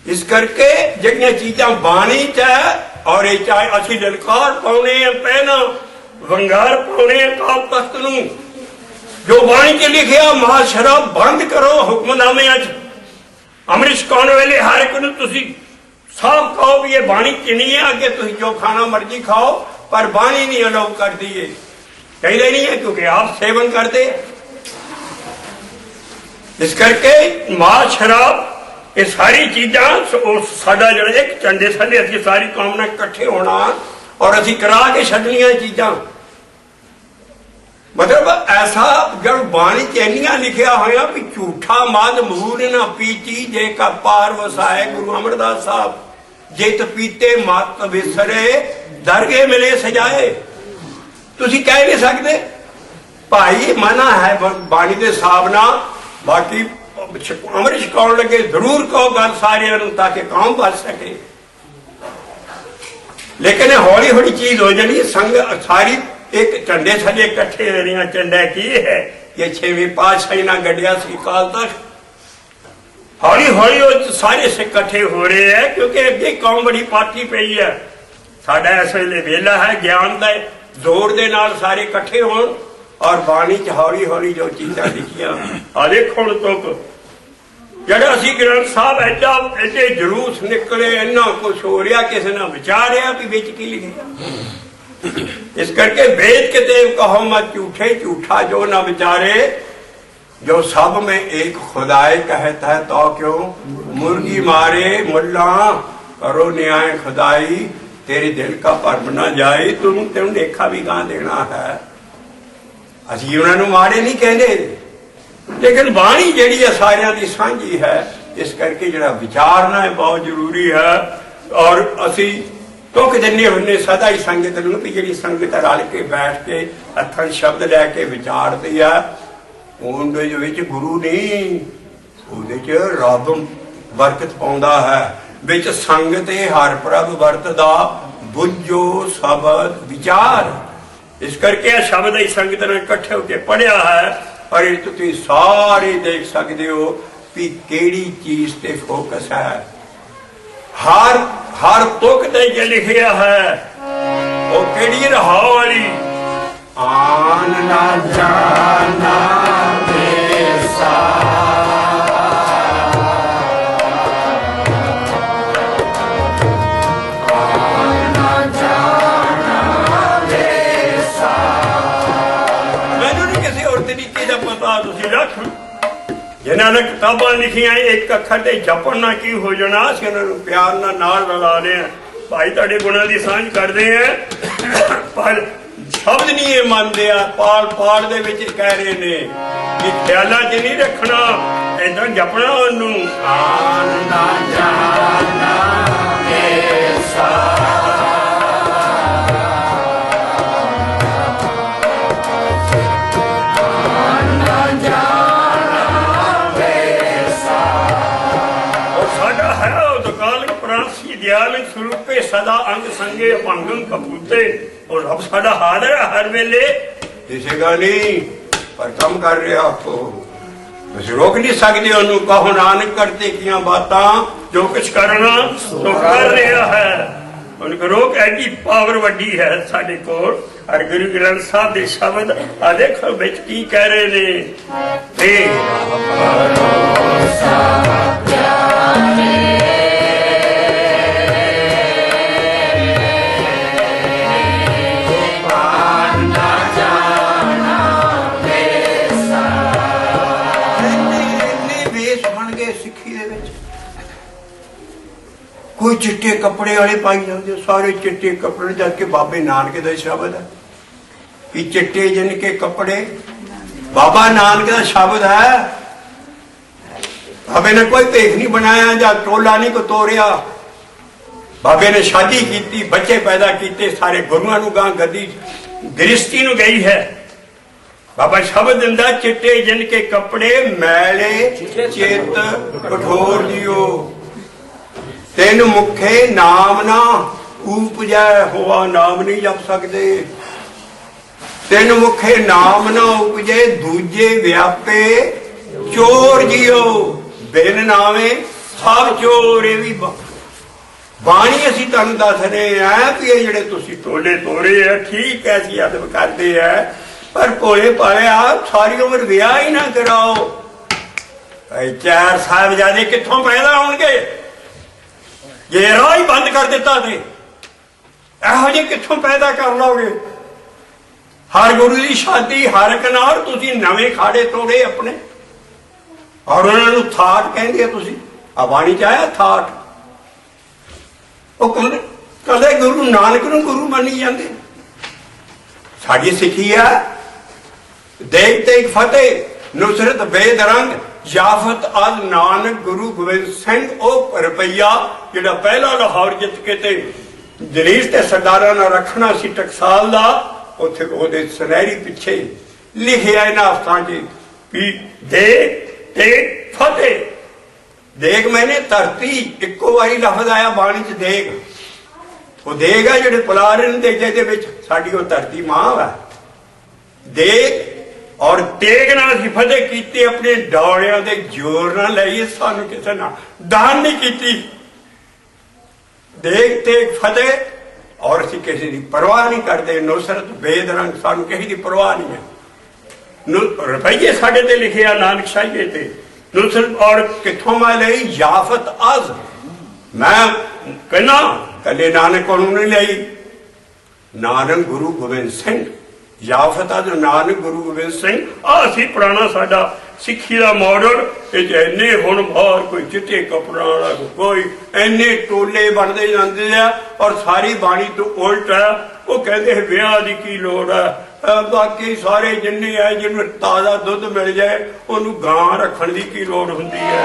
इस करके जड़ियां चीजां बाणी च और ये चाहे असी ललकार पाने पहना वंगार पाने काल तख्त नूं जो बाणी च लिखिया मां शराब बंद करो हुक्मनामे अमृत छकाने वेले हर एक नूं तुसीं ਸਾਫ਼ ਕਹੋ ਵੀ ਇਹ ਬਾਣੀ ਚ ਨਹੀਂ ਹੈ, ਅੱਗੇ ਤੁਸੀਂ ਜੋ ਖਾਣਾ ਮਰਜ਼ੀ ਖਾਓ, ਪਰ ਬਾਣੀ ਨਹੀਂ ਅਲਾਉ ਕਰਦੀ ਏ। ਕਹਿੰਦੇ ਨਹੀਂ ਹੈ ਕਿਉਂਕਿ ਆਪ ਸੇਵਨ ਕਰਦੇ। ਇਸ ਕਰਕੇ ਮਾਲ ਸ਼ਰਾਬ ਇਹ ਸਾਰੀ ਚੀਜ਼ਾਂ ਸਾਡਾ ਜਿਹੜਾ ਇੱਕ ਝੰਡੇ ਥੱਲੇ ਅਸੀਂ ਸਾਰੀ ਕੌਮ ਨਾਲ ਇਕੱਠੇ ਹੋਣਾ ਔਰ ਅਸੀਂ ਕਰਾ ਕੇ ਛੱਡਣੀਆਂ ਚੀਜ਼ਾਂ। ਮਤਲਬ ਐਸਾ ਜਦ ਬਾਣੀ ਚ ਇੰਨੀਆਂ ਲਿਖਿਆ ਹੋਇਆ ਵੀ ਝੂਠਾ ਮਦ ਮੂਲ ਨਾ ਪੀਤੀ ਜੇ ਕਾ ਪਾਰ ਵਸਾਏ। ਗੁਰੂ ਅਮਰਦਾਸ ਸਾਹਿਬ ਜਿਤ ਪੀਤੇ ਮਤ ਵਿਸਰੇ ਦਰਗੇ ਮਿਲੇ ਸਜਾਏ। ਤੁਸੀਂ ਕਹਿ ਨਹੀਂ ਸਕਦੇ ਭਾਈ ਮਨਾ ਹੈ ਬਾਣੀ ਦੇ ਹਿਸਾਬ ਨਾਲ। ਬਾਕੀ ਅੰਮ੍ਰਿਤ ਛਕਾਉਣ ਲੱਗੇ ਜ਼ਰੂਰ ਕਹੋ ਗੱਲ ਸਾਰਿਆਂ ਨੂੰ ਤਾਂ ਕਿ ਕੌਮ ਬਚ ਸਕੇ। ਲੇਕਿਨ ਹੌਲੀ ਹੌਲੀ ਚੀਜ਼ ਹੋ ਜਾਣੀ ਸੰਗ ਸਾਰੀ ਇੱਕ ਝੰਡੇ ਥੱਲੇ ਇਕੱਠੇ ਹੋ ਰਹੀਆਂ। ਝੰਡਾ ਕੀ ਹੈ? ਇਹ 6ਵੇਂ ਪਾਤਸ਼ਾਹੀ ਨਾਲ ਗੱਡਿਆ ਸੀ ਕਾਲ ਤੱਕ। ਹੌਲੀ ਹੌਲੀ ਉਹ ਸਾਰੇ ਇਕੱਠੇ ਹੋ ਰਹੇ ਹੈ ਕਿਉਂਕਿ ਅੱਗੇ ਕੌਮ ਬੜੀ ਪਾਠੀ ਪਈ ਹੈ। ਸਾਡਾ ਇਸ ਵੇਲੇ ਵੇਲਾ ਹੈ ਗਿਆਨ ਦਾ ਜ਼ੋਰ ਦੇ ਨਾਲ ਸਾਰੇ ਇਕੱਠੇ ਹੋਣ ਔਰ ਬਾਣੀ ਚ ਹੌਲੀ ਹੌਲੀ ਜੋ ਚੀਜ਼ਾਂ ਲਿਖੀਆਂ ਆ ਦੇਖੋ ਹੁਣ ਤੁਕ ਜਿਹੜਾ ਅਸੀਂ ਗ੍ਰੰਥ ਸਾਹਿਬ ਐਡੇ ਜਲੂਸ ਨਿਕਲੇ, ਇੰਨਾ ਕੁਛ ਹੋ ਰਿਹਾ, ਕਿਸੇ ਨੇ ਵਿਚਾਰਿਆ ਵੀ ਵਿੱਚ ਕੀ ਲਿਖਿਆ। ਇਸ ਕਰਕੇ ਵੇਦ के देव कहो मत झूठे झूठा जो न विचारे जो सब में एक खुदाए कहता है तो क्यों मुर्गी मारे मुल्ला करो न्याय खुदाई तेरे दिल का भरम न जाए। तुम देखा भी कहां देना है। ਅਸੀਂ ਉਹਨਾਂ ਨੂੰ ਮਾੜੇ ਨਹੀਂ ਕਹਿੰਦੇ, ਲੇਕਿਨ ਬਾਣੀ ਜਿਹੜੀ ਹੈ ਸਾਰਿਆਂ ਦੀ ਸਾਂਝੀ ਹੈ। ਇਸ ਕਰਕੇ ਜਿਹੜਾ ਵਿਚਾਰਨਾ ਹੈ ਬਹੁਤ ਜ਼ਰੂਰੀ ਹੈ। ਔਰ ਅਸੀਂ ਟੁੱਕ ਦਿੰਦੇ ਹੁੰਦੇ ਸਦਾ ਹੀ ਸੰਗਤ ਨੂੰ ਵੀ ਜਿਹੜੀ ਸੰਗਤ ਰਲ ਕੇ ਬੈਠ ਕੇ ਹੱਥਾਂ ਸ਼ਬਦ ਲੈ ਕੇ ਵਿਚਾਰਦੀ ਆ ਉਹਦੇ ਵਿੱਚ ਗੁਰੂ ਨਹੀਂ, ਉਹਦੇ ਚ ਰੱਬ ਬਰਕਤ ਪਾਉਂਦਾ ਹੈ। ਵਿੱਚ ਸੰਗਤ ਹਰ ਪ੍ਰਭ ਵਰਤਦਾ ਬੁੱਝੋ ਸ਼ਬਦ ਵਿਚਾਰ। ਇਸ ਕਰਕੇ ਇਹ ਸ਼ਬਦ ਹੀ ਸੰਗਤ ਨੇ ਇਕੱਠੇ ਹੋ ਕੇ ਪੜ੍ਹਿਆ ਹੈ ਔਰ ਇਹ ਤੁਸੀਂ ਸਾਰੇ ਦੇਖ ਸਕਦੇ ਹੋ ਵੀ ਕਿਹੜੀ ਚੀਜ਼ ਤੇ ਫੋਕਸ ਹੈ। ਹਰ ਤੁਕ ਤੇ ਜੇ ਲਿਖਿਆ ਹੈ ਉਹ ਕਿਹੜੀ ਰਹਾਉ ਵਾਲੀ ਆਨ ਨਾ ਜਾਣਾ ਵੇਸਾ ਜਿਨ੍ਹਾਂ ਨੇ ਕਿਤਾਬਾਂ ਲਿਖੀਆਂ ਇੱਕ ਅੱਖਰ ਤੇ ਜਪਣ ਨਾਲ ਕੀ ਹੋ ਜਾਣਾ। ਅਸੀਂ ਉਹਨਾਂ ਨੂੰ ਪਿਆਰ ਨਾਲ ਰਲਾ ਰਹੇ ਹਾਂ। ਭਾਈ ਤੁਹਾਡੇ ਗੁਣਾਂ ਦੀ ਸਾਂਝ ਕਰਦੇ ਆ ਪਰ ਸ਼ਬਦ ਨਹੀਂ ਇਹ ਮੰਨਦੇ ਆ। ਪਾਲ ਦੇ ਵਿੱਚ ਕਹਿ ਰਹੇ ਨੇ ਕਿ ਖਿਆਲਾਂ 'ਚ ਨਹੀਂ ਰੱਖਣਾ, ਏਦਾਂ ਜਪਣਾ ਉਹਨੂੰ ਆਨ ਨਾ ਜਾਣਾ ਵੇਸਾ। ਸਰੂਪੇ ਸਦਾ ਅੰਗ ਸੰਗੇ ਭੰਗੰ ਕਪੂਤੇ। ਔਰ ਰੱਬ ਸਾਡਾ ਹਾਜ਼ਰ ਹੈ ਹਰ ਵੇਲੇ, ਦਿਸੇਗਾ ਨਹੀਂ ਪਰ ਕੰਮ ਕਰ ਰਿਹਾ। ਆਪੋ ਤੁਸੀਂ ਰੋਕ ਨਹੀਂ ਸਕਦੇ ਉਹਨੂੰ। ਕਹੋ ਨਾਨਕ ਕਰਤੇ ਕੀਆਂ ਬਾਤਾਂ ਜੋ ਕੁਛ ਕਰਨਾ ਸੋ ਕਰ ਰਿਹਾ ਹੈ। ਉਹਨੂੰ ਰੋਕ ਐਡੀ ਪਾਵਰ ਵੱਡੀ ਹੈ ਸਾਡੇ ਕੋਲ। ਹਰ ਗੁਰੂ ਗ੍ਰੰਥ ਸਾਹਿਬ ਦੇ ਸ਼ਬਦ ਆ ਦੇਖੋ ਵਿੱਚ ਕੀ ਕਹਿ ਰਹੇ ਨੇ। ਕੋਈ ਚਿੱਟੇ ਕੱਪੜੇ ਵਾਲੇ ਪਾਈ ਜਾਂਦੇ, ਸਾਰੇ ਚਿੱਟੇ ਕੱਪੜੇ, ਜਦ ਕਿ ਬਾਬੇ ਨਾਨਕ ਦਾ ਸ਼ਬਦ ਹੈ ਕਿ ਚਿੱਟੇ ਜਿਨ ਕੇ ਕੱਪੜੇ। ਬਾਬਾ ਨਾਨਕ ਦਾ ਸ਼ਬਦ ਹੈ। ਬਾਬੇ ਨੇ ਕੋਈ ਭੇਖ ਨਹੀਂ ਬਣਾਇਆ ਜਾਂ ਟੋਲਾ ਨਹੀਂ ਕੋ ਤੋੜਿਆ। ਬਾਬੇ ਨੇ ਸ਼ਾਦੀ ਕੀਤੀ, ਬੱਚੇ ਪੈਦਾ ਕੀਤੇ, ਸਾਰੇ ਗੁਰੂਆਂ ਨੂੰ ਗਾਂ ਗੱਦੀ ਗ੍ਰਸਤੀ ਨੂੰ ਗਈ ਹੈ। ਬਾਬਾ ਸ਼ਬਦ ਦਿੰਦਾ ਚਿੱਟੇ ਜਿਨ ਕੇ ਕੱਪੜੇ ਮੈਲੇ ਚਿੱਤ ਕਠੋਰ ਦਿਓ। ਤਿੰਨ ਮੁਖੇ ਨਾਮ ਨਾ ਉਪਜੈ ਹੋਆ। ਨਾਮ ਨਹੀਂ ਜਪ ਸਕਦੇ। ਤਿੰਨ ਮੁਖੇ ਨਾਮ ਨਾ ਉਪਜੇ ਦੂਜੇ ਵਿਆਪੇ ਚੋਰ ਜਿਓ। ਬਿਨ ਨਾਵੇਂ ਸਭ ਚੋਰ। ਇਹ ਵੀ ਬਾਣੀ ਅਸੀਂ ਤੁਹਾਨੂੰ ਦੱਸ ਰਹੇ ਹਾਂ ਵੀ ਇਹ ਜਿਹੜੇ ਤੁਸੀਂ ਟੋਲੇ ਤੋਰੇ ਆ ਠੀਕ ਹੈ, ਅਸੀਂ ਅਦਬ ਕਰਦੇ ਆ, ਪਰ ਭੋਲੇ ਭਾਲੇ ਆ ਸਾਰੀ ਉਮਰ ਵਿਆਹ ਹੀ ਨਾ ਕਰਾਓ। ਚਾਰ ਸਾਹਿਬਜ਼ਾਦੇ ਕਿੱਥੋਂ ਪੈਦਾ ਹੋਣਗੇ? ਜੇ ਰਾਹ ਹੀ ਬੰਦ ਕਰ ਦਿੱਤਾ ਤੇ ਇਹੋ ਜਿਹੇ ਕਿੱਥੋਂ ਪੈਦਾ ਕਰ ਲਓਗੇ। ਹਰ ਗੁਰੂ ਦੀ ਸ਼ਾਦੀ ਹਰ ਇੱਕ ਨਾਲ ਤੁਸੀਂ ਨਵੇਂ ਖਾੜੇ ਤੋੜੇ ਆਪਣੇ, ਔਰ ਉਹਨਾਂ ਨੂੰ ਥਾਟ ਕਹਿੰਦੇ ਆ। ਤੁਸੀਂ ਆ ਬਾਣੀ ਚ ਆਇਆ ਥਾਟ। ਉਹ ਕਦੇ ਗੁਰੂ ਨਾਨਕ ਨੂੰ ਗੁਰੂ ਮੰਨੀ ਜਾਂਦੇ। ਸਾਡੀ ਸਿੱਖੀ ਆ ਦੇਖ ਤੇਗ ਫਤਿਹ ਨੁਸਰਤ ਬੇਦਰੰਗ ਜਾਫਤ ਅਲ ਨਾਨਕ ਗੁਰੂ ਗੋਬਿੰਦ ਸਿੰਘ। ਉਹ ਰੁਪਈਆ ਜਿਹੜਾ ਪਹਿਲਾ ਲਾਹੌਰ ਜਿੱਤ ਕੇ ਤੇ ਜਲੀਸ ਤੇ ਸਰਦਾਰਾਂ ਨਾਲ ਰੱਖਣਾ ਸੀ ਟਕਸਾਲ ਦਾ, ਉੱਥੇ ਉਹਦੇ ਸੁਨਹਿਰੀ ਪਿੱਛੇ ਲਿਖਿਆ ਇਹਨਾਂ ਹਫ਼ਤਾਂ 'ਚ ਵੀ ਦੇਖ ਤੇਗ ਫਤਿਹ। ਦੇਖ ਮੈਨੇ ਧਰਤੀ, ਇੱਕੋ ਵਾਰੀ ਲਫ਼ਜ਼ ਆਇਆ ਬਾਣੀ 'ਚ ਦੇਖ। ਉਹ ਦੇਗ ਹੈ ਜਿਹੜੇ ਪੁਲਾ ਰਹੇ ਨੇ ਜਿਹਦੇ ਵਿੱਚ ਸਾਡੀ ਉਹ ਧਰਤੀ ਮਾਂ ਹੈ। ਦੇਖ ਔਰ ਤੇਗ ਨਾਲ ਅਸੀਂ ਫਤਿਹ ਕੀਤੀ, ਆਪਣੇ ਡੌਲਿਆਂ ਦੇ ਜ਼ੋਰ ਨਾਲ ਲਈਏ, ਸਾਨੂੰ ਕਿਸੇ ਨਾਲ ਦਾਨ ਨਹੀਂ ਕੀਤੀ। ਦੇਖ ਤੇਗ ਫਤਿਹ ਔਰ ਅਸੀਂ ਕਿਸੇ ਦੀ ਪਰਵਾਹ ਨਹੀਂ ਕਰਦੇ। ਨੁਸਰਤ ਬੇਦਰੰਗ, ਸਾਨੂੰ ਕਿਸੇ ਦੀ ਪਰਵਾਹ ਨਹੀਂ ਹੈ। ਰੁਪਈਏ ਸਾਡੇ ਤੇ ਲਿਖਿਆ ਨਾਨਕ ਸ਼ਾਹੀਏ ਤੇ ਨੁਸਰਤ। ਔਰ ਕਿੱਥੋਂ ਮੈਂ ਲਈ? ਜਾਫਤ ਅਜ਼। ਮੈਂ ਕਹਿੰਦਾ ਕੱਲੇ ਨਾਨਕ ਕੋਲੋਂ ਨਹੀਂ ਲਈ, ਨਾਨਕ ਗੁਰੂ ਗੋਬਿੰਦ ਸਿੰਘ। ਜਾਫਤ ਅਜ਼ ਨਾਨਕ ਗੁਰੂ ਗੋਬਿੰਦ ਸਿੰਘ। ਆਹ ਸੀ ਪੁਰਾਣਾ ਸਾਡਾ ਸਿੱਖੀ ਦਾ ਮਾਡਲ। ਇਹ ਇੰਨੇ ਹੁਣ ਬਾਹਰ ਕੋਈ ਚਿੱਟੇ ਕੱਪੜਾਂ ਵਾਲਾ, ਕੋਈ ਇੰਨੇ ਟੋਲੇ ਬਣਦੇ ਜਾਂਦੇ ਆ, ਔਰ ਸਾਰੀ ਬਾਣੀ ਤੋਂ ਉਲਟ ਹੈ। ਉਹ ਕਹਿੰਦੇ ਵਿਆਹ ਦੀ ਕੀ ਲੋੜ ਹੈ, ਬਾਕੀ ਸਾਰੇ ਜਿੰਨੇ ਆ ਜਿਹਨੂੰ ਤਾਜ਼ਾ ਦੁੱਧ ਮਿਲ ਜਾਏ ਉਹਨੂੰ ਗਾਂ ਰੱਖਣ ਦੀ ਕੀ ਲੋੜ ਹੁੰਦੀ ਹੈ।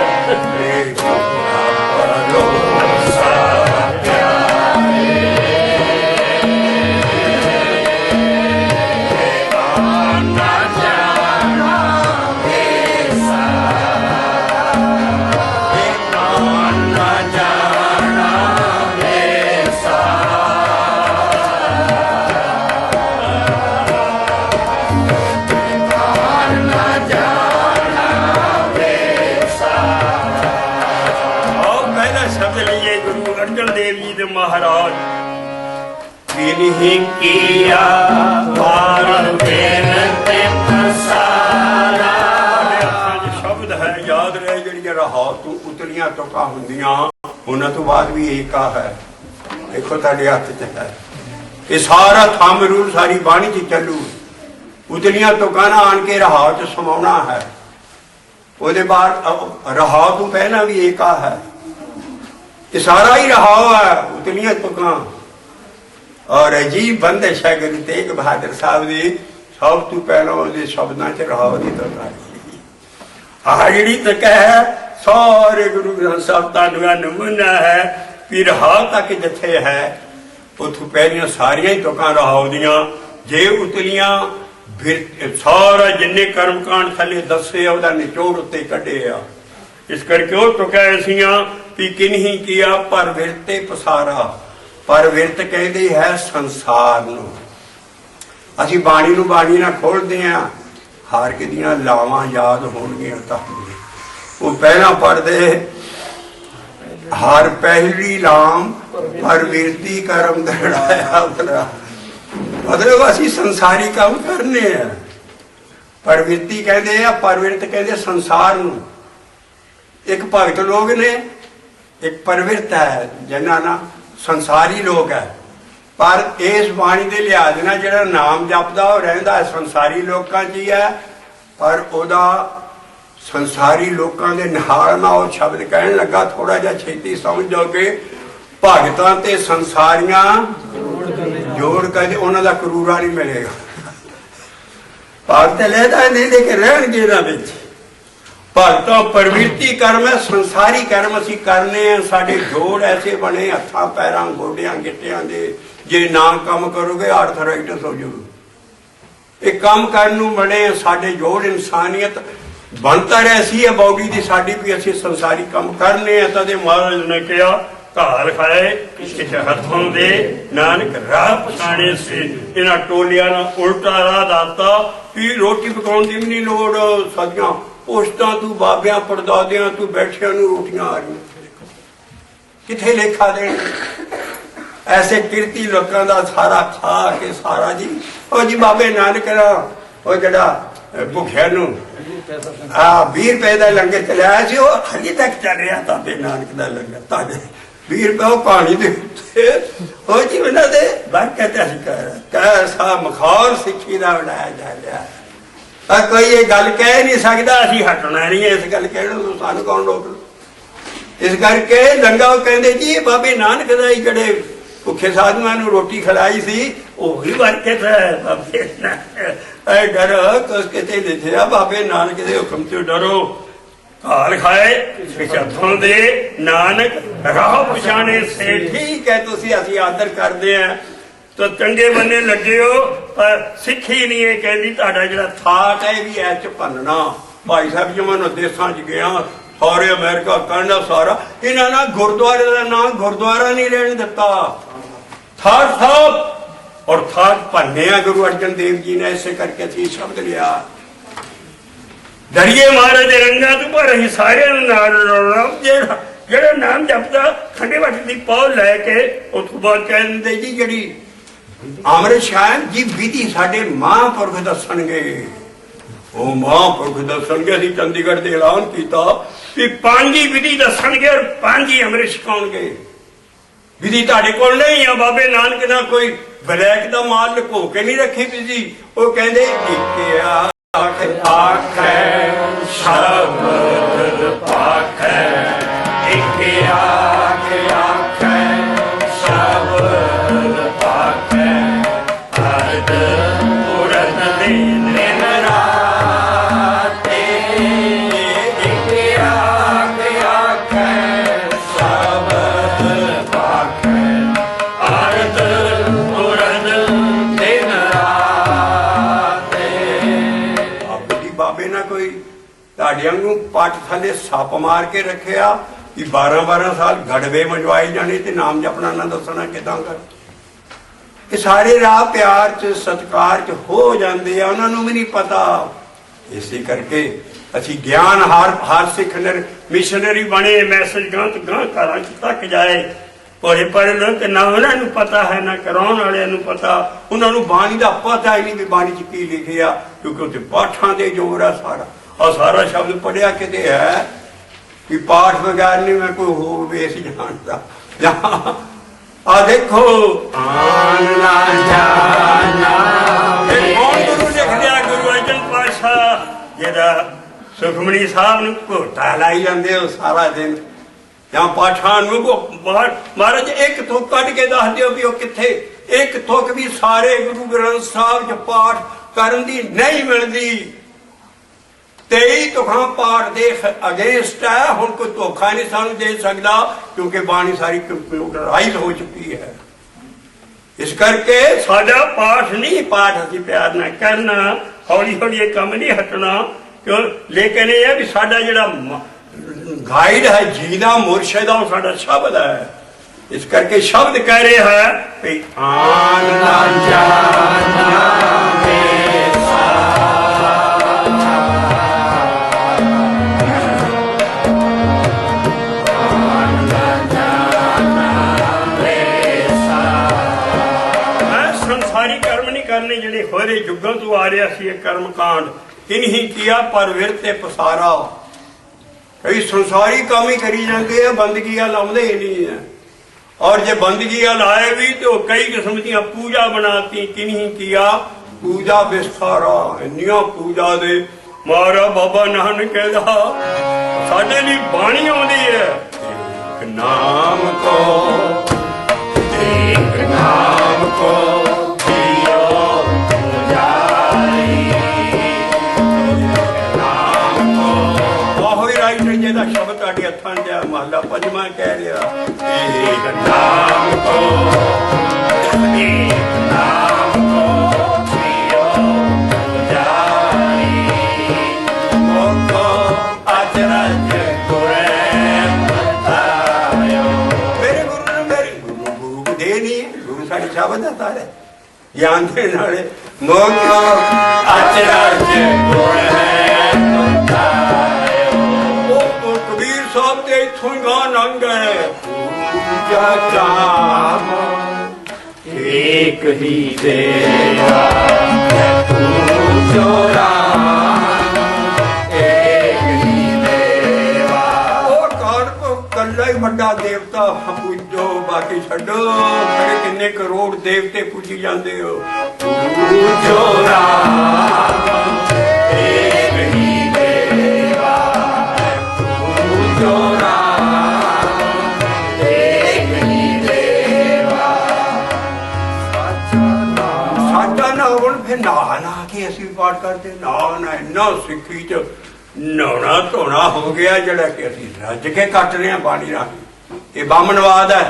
महाराज विनही किया पार बेनते पसारा। शब्द है याद रहे ਜਿਹੜੀਆਂ ਰਾਹ ਤੋਂ ਉਤਲੀਆਂ ਤੁਕਾਂ ਹੁੰਦੀਆਂ, ਉਹਨਾਂ ਤੋਂ ਬਾਅਦ ਵੀ ਏਕਾ ਹੈ। ਦੇਖੋ ਤੁਹਾਡੇ ਹੱਥ 'ਚ ਹੈ ਇਹ ਸਾਰਾ ਥੰਮ ਰੂਲ, ਸਾਰੀ ਬਾਣੀ 'ਚ ਚੱਲੂ। ਉਤਲੀਆਂ ਤੁਕਾਂ ਨਾ ਆਣ ਕੇ ਰਾਹ 'ਚ ਸਮਾਉਣਾ ਹੈ। ਉਹਦੇ ਬਾਅਦ ਰਾਹ ਤੋਂ ਪਹਿਲਾਂ ਵੀ ਏਕਾ ਹੈ। ये सारा ही रहा है उतनिया तुकां। और अजीब बंदिश है गुरु तेग बहादुर साहब की। सब तू पहलों के शब्दों च रहा जी तक है सारे गुरु ग्रंथ साहब का नमूना है कि रहा तक जिथे है उथों पहलियां सारिया ही तुकां रहा दियां। जे उतलियां फिर सारा जिन्ने कर्मकांड थले दसे ਉਹਦਾ निचोड़ उत्ते कढ़े आ। इस करके वो तुकां ऐसियां भी किन्ही किया पर विरते पसारा। पर विरत कहते है संसार नूं। असीं बाणी नूं बाणी नाल खोलदे आ, हार के दियां लावां याद होणगीआं तां वो पहला पढ़दे हार पहली लाम पर विरती करम दड़ाया उतरा। मतलब असीं संसारी काम करने आ। पर विरती कहते आ, पर विरत कहते संसार नूं। एक भगत लोग ने, एक परविरत है जिन्हां ना संसारी लोग है। पर इस बाणी के लिहाज ना जिहड़ा नाम जपदा वो रहिंदा संसारी लोकां 'च ही है। पर ओदा संसारी लोकां दे नाल ना वो शब्द कहण लगा, थोड़ा जिहा छेती समझ जाओगे। भगतां ते संसारियां जोड़ के उन्हां दा करूरा नहीं मिलेगा। भगत लैदा नहीं लेके रहणगे इन्हां विच। भगतों प्रवृत्ति कर्म है, संसारी कर्म असीं करने हैं। साडे जोड़ ऐसे बने हत्थां पैरां गोडियां गिट्टियां दे, जे ना काम करोगे आर्थराइटिस हो जाऊगी। ये काम करन नूं बने साडे जोड़। इंसानियत बनतर ऐसी है बॉडी की साडी भी असीं संसारी काम करने हैं। तदे महाराज ने कहा घाल खाए किसे हथों दे नानक राह पछाणे से। इन्हां टोलियां नाल उल्टा राह दाता भी रोटी पकाउण दी भी नहीं लोड़। सदियां पोस्टां तू बाबियां पड़दादियां तू बैठियां नूं रोटियां आ रही किथे लेखा देण। ऐसे किरती लोकां दा सारा खा के सारा जी ओ जी बाबे नानक दा ओ जिहड़ा भुखिया नूं 20 रुपए का लंगर चलाया सी, वो हली तक चल रहा। ताबे नानक का लंगर ताजे 20 रुपये वो कहानी दे हो जी उन्होंने दे बरकत कैसा मखौल सिक्खी का बनाया जा रहा है। कोई ये गल कह नहीं सकता असी हटना नहीं है इस गल कहने तो सानू कौन रोक लो। इस करके लंगा वो कहते जी बाबे नानक का ही जड़े भुखे साधुआं नूं रोटी खिलाई सी वही बरकत है बाबे डरो कुछ किते लिखिया बाबे नानक के हुक्म से डरो हाल खाए पिछाथों दे नानक राह पछाणे से। ठीक है तुसी असी आदर करते हैं तो चंगे बन्ने लगे हो पर सिक्खी नहीं है कहती तुहाडा जिहड़ा थाट है भी ऐ च भनना। भाई साहब जी मैं देसां च गया सारे अमेरिका कनाडा सारा इन्हां ना गुरुद्वारे का नाम गुरुद्वारा नहीं रहने दिता थाट साहब और थाट भन्ने गुरु अर्जन देव जी ने इसे करके असीं शब्द लिया डरिए महाराज रंगा तू पर अं सारे जेड़ा नाम जपदा खंडे वट की पौ लैके उस बाद कह देंगे जी जी अमृत शायद जी विधि साडे महापुरख दसणगे वो महापुरख दसणगे असीं चंडीगढ़ दे ऐलान किया कि 5 ही विधि दसणगे और 5 ही अमृत छकाउणगे। विधि तुहाडे कोल नहीं है बाबे नानक ना कोई ब्लैक दा माल लुको के नहीं रखी विधि वो कहंदे एक आखै शब्द पाखै एक आखै शब्द पाखै अर्ध पुरन दिन राते एक आखै शब्द पाखै अर्ध पुरन दिन बाबे ना कोई तुहाडे वांगू पट थले सप मार के रखिया कि 12-12 साल गड़वे मंजवाई जाने ते नाम जपना ना दसना किदां कर कि सारे राह प्यार च सत्कार च हो जाते हैं उन्होंने भी नहीं पता। इसी करके असी ज्ञान हर सिख मिशनरी बने मैसेज गां तो गां घर तक जाए पढ़े पढ़ लो कि ना उन्होंने पता है ना कराने वाले पता उन्होंने बाणी का पता ही नहीं भी बाणी च की लिखिया क्योंकि उत्ते पाठां दे जोर है सारा और सारा शब्द पढ़िया किते है कि पाठ बगैर नहीं मैं कोई हो बेस जानता आ देखो आन ना जाना कौन गुरु लिख दिया गुरु अर्जन पातशाह जेड़ा सुखमणी साहब नूं घोटा लाई जांदे हो सारा दिन ਜਾਂ ਪਾਠਾਂ ਨੂੰ ਮਹਾਰਾਜ ਇੱਕ ਤੁਕ ਕੱਢ ਕੇ ਦੱਸ ਦਿਓ ਵੀ ਉਹ ਕਿੱਥੇ ਇੱਕ ਤੁਕ ਵੀ ਸਾਰੇ ਗੁਰੂ ਗ੍ਰੰਥ ਸਾਹਿਬ 'ਚ ਪਾਠ ਕਰਨ ਦੀ ਨਹੀਂ ਮਿਲਦੀ 23 ਤੁਕਾਂ ਪਾਠ ਦੇ ਅਗੇਂਸਟ ਹੈ ਹੁਣ ਕੋਈ ਧੋਖਾ ਨਹੀਂ ਸਾਨੂੰ ਦੇ ਸਕਦਾ ਕਿਉਂਕਿ ਬਾਣੀ ਸਾਰੀ ਕੰਪਿਊਟਰਾਈਜ਼ ਹੋ ਚੁੱਕੀ ਹੈ। ਇਸ ਕਰਕੇ ਸਾਡਾ ਪਾਠ ਨਹੀਂ ਪਾਠ ਅਸੀਂ ਪਿਆਰ ਨਾਲ ਕਰਨਾ ਹੌਲੀ ਹੌਲੀ ਇਹ ਕੰਮ ਨਹੀਂ ਹਟਣਾ ਕਿਉਂ ਲੇਕਿਨ ਇਹ ਹੈ ਵੀ ਸਾਡਾ ਜਿਹੜਾ गाइड है जीना मुर्शिद साडा शब्द है। इस करके शब्द कह रहे हैं आन ना जाना संसारी कर्म नहीं करने जेडे होरे युगों तो आ रहा सी कर्म कांड इन्हीं किया पर विरते पसारा कई संसारी काम ही करी जाते हैं बंदगी लाते ही नहीं है और जे बंदगी लाए भी तो कई किस्म दी पूजा बनाती किन्हीं किया पूजा विस्तारा इन्निया पूजा दे मारा बाबा नानक कहदा साडे लई बाणी आउंदी है एक नाम को ਜਿਹਦਾ ਸ਼ਬਦ ਤੁਹਾਡੇ ਹੱਥਾਂ 'ਚ ਮਹਲਾ ਪੰਜਵਾਂ ਕਹਿ ਰਿਹਾ ਏਕ ਨਾਮ ਕੋ ਜੀਓ ਜਾਈ ਮੋਕੋ ਅਚਰਜ ਗੁਰੇ ਬਤਾਇਓ ਮੇਰੇ ਗੁਰੂ ਦੇ ਨਹੀਂ ਗੁਰੂ ਸਾਡੇ ਸ਼ਬਦ ਆ ਸਾਰੇ ਗਿਆਨ ਦੇਣ ਵਾਲੇ ਮੋਕੋ ਅਚਰਜ ਗੁਰੇ एक ही देवा जो राम एक ही देवा वो कौन को कल्ला ही ਵੱਡਾ ਦੇਵਤਾ ਪੂਜੋ, ਬਾਕੀ ਛੱਡੋ। ਖਰੇ ਕਿੰਨੇ ਕਰੋੜ ਦੇਵਤੇ ਪੂਜੀ ਜਾਂਦੇ ਹੋ। ਪੂਜੋ ਰਾਮ ਏਕ ਹੀ ਦੇਵਾ, ਪੂਜੋ ਰਾਮ ਏਕ ਹੀ ਦੇਵਾ। ਸਾਡਾ ਨਾ ਹੁਣ ਫਿਰ ਨਹਾ ਨਹਾ ਕੇ ਅਸੀਂ ਪਾਠ ਕਰਦੇ। ਨਾ ਇੰਨਾ ਸਿੱਖੀ ਚ ਨਹਾਉਣਾ ਧੋਣਾ ਹੋ ਗਿਆ ਜਿਹੜਾ ਕਿ ਅਸੀਂ ਰੱਜ ਕੇ ਕੱਟ ਰਹੇ ਹਾਂ ਬਾਣੀ ਰਾਹੀਂ। ਇਹ ਬਾਮਨਵਾਦ ਹੈ।